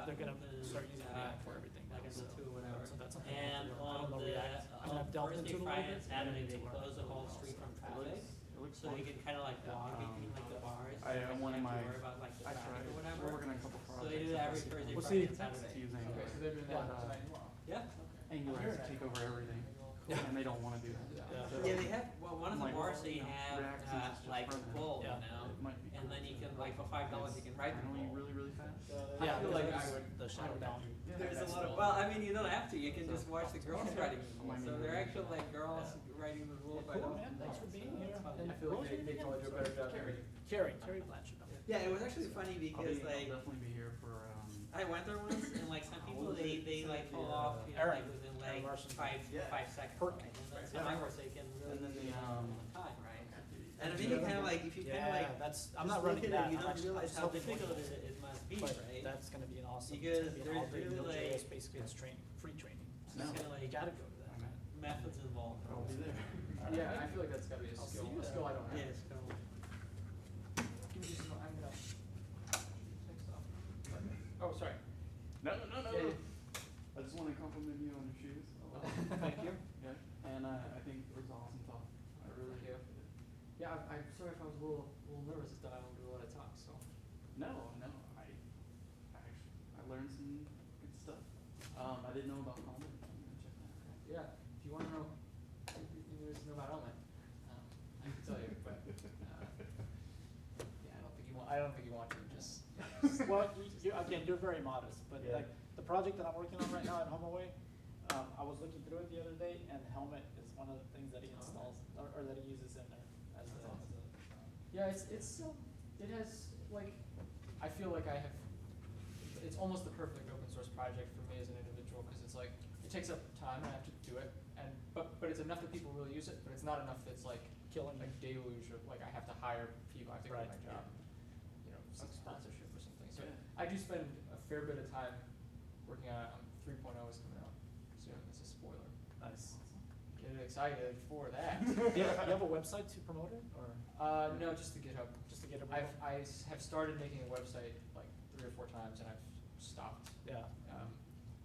They're gonna open, start using React for everything now, like so. until 2 or whatever. So that's something. And I don't on know the, React. I mean, on I've delved into Thursday, it a little Friday, bit, and but I Saturday, need they to learn close the it whole also. street from It traffic. looks So you can kind of like walk between like the bars. I so you one of don't have my. to worry about like the I traffic tried. or We're whatever. working on a couple projects. So they do that every Thursday, We'll Friday, see. and Saturday. To use Okay, Angular. so they're doing that But, tonight and tomorrow. Yeah. Angular has to take over everything, and they don't want to do that. Yeah. So Yeah, they have, well, one of the Like, bars they you know, have, React is just like front end. full, Yeah. It might be and cool then you can, to- like, for $5 you can write the Apparently full. really, really fast. Yeah, feel like there's I would- the shadow down. There's a that's lot of, still- well, I mean, you don't have to, you can just watch the girls writing the rules, so they're actually like girls Yeah. writing the rules by Cool, themselves. man, thanks for being here. It's fun. And I feel what like was your they name probably do a better job than we do. Carrie Blanchard. Yeah, it was actually funny I'll because I'll like, definitely be here for, I went there once and like some people, they like fall off, you know, Aaron. like within like Aaron Larson. 5 seconds, Perk. right? And then some hours they can and really then do the, time, right? And I think you kind of like, if you kind of like, Yeah, that's, I'm just not look running at that. it, you I'm don't actually- realize I'm how still difficult working it must be, But right? that's gonna be an awesome, Because it's gonna be an all there's day really, Node.js, like- basically it's training, free training. It's just kinda You like gotta go to that. methods involved. I'll be there. Yeah, I feel like that's gotta be a I'll skill, see you a skill I there. don't have. Yeah, it's kind of. Give me just a moment, I'm gonna take stuff. Oh, sorry. No. Yeah, I just want to compliment you on your shoes. Thank you. Yeah, and I think it was awesome talk. I really Thank you. Yeah, I'm sorry if I was a little nervous that I don't do a lot of talk, so. No, I actually learned some good stuff. I didn't know about Hahn. I'm gonna check that out. Yeah, if you wanna know, if you need to know about Element, I can tell you, but, yeah, I don't think you want to, just. Well, again, you're very modest, but Yeah. like, the project that I'm working on right now at HomeAway, I was looking through it the other day, and Helmet is one of the things that he installs, or that he uses in there as a. Yeah, it has, like, I feel like it's almost the perfect open source project for me as an individual, cause it's like, it takes up time and I have to do it, but it's enough that people really use it, but it's not enough that's like, Killing a deluge of, like, I have to hire people, I have to quit Right. my job, you know, some sponsorship or something, so. Yeah. I do spend a fair bit of time working on it, 3.0 is coming out soon, it's a spoiler. Nice. Get excited for that. Do you have a website to promote it, or No, just the GitHub. just to get it? I have started making a website like 3 or 4 times and I've stopped. Yeah.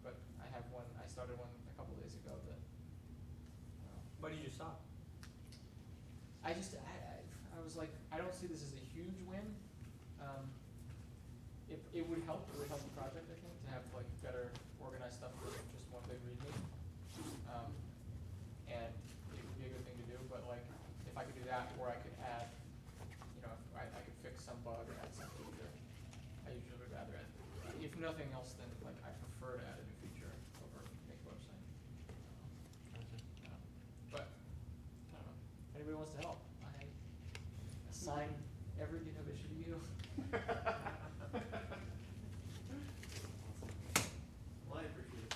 But I have one, I started one a couple days ago that, Why did you stop? I was like, I don't see this as a huge win, It would help the project, I think, to have like better organized stuff for just one big readme. And it would be a good thing to do, but like, if I could do that, or I could add, you know, I could fix some bug or add some feature. I usually would rather add, if nothing else, then like, I prefer to add a new feature over make a website. But, I don't know, if anybody wants to help, I assign every GitHub issue to you. Well, I appreciate it.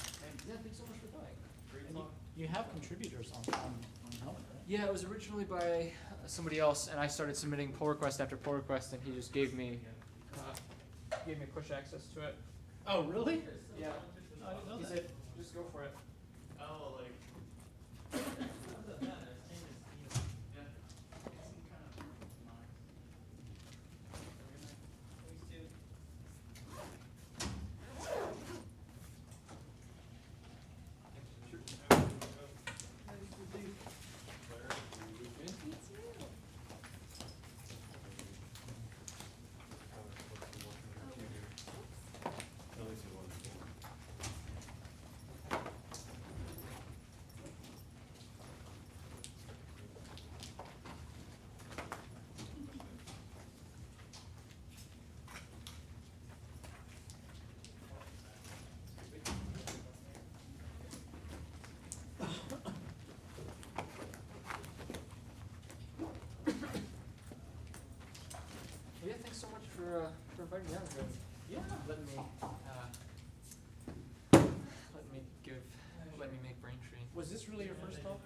Yeah, thanks so much for playing. Great And talk. you have contributors on Helmet, right? Yeah, it was originally by somebody else, and I started submitting pull request after pull request, and he just gave me push access to it. Oh, really? Yeah. I didn't know He that. said, just go for it. Oh, like. Well, yeah, thanks so much for inviting me on, and letting me make Brain Tree. Was this really your first talk?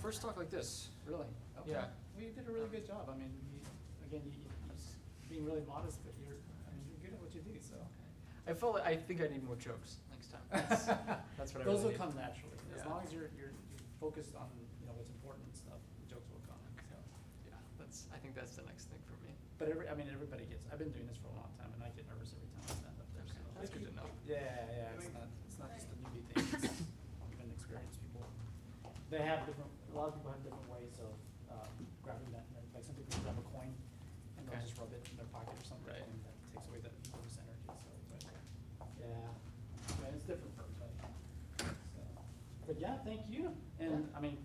First talk like this. Really? Okay. Yeah. Well, you did a really good job. I mean, again, you're being really modest, but you're good at what you do, so. I think I need more jokes next time. That's what I Those really will need. come naturally. As Yeah. long as you're focused on, what's important and stuff, the jokes will come, so. Yeah, I think that's the next thing for me. But everybody gets, I've been doing this for a long time, and I get nervous every time I stand up there, so. That's good to know. Yeah, it's not just a newbie thing, it's even experienced people. They have a lot of people have different ways of, grabbing that, like some people grab a coin, and they'll Okay. just rub it in their pocket or something, Right. and that takes away that nervous energy, so, but, yeah, it's different for everybody, so. But yeah, thank you, and, I mean,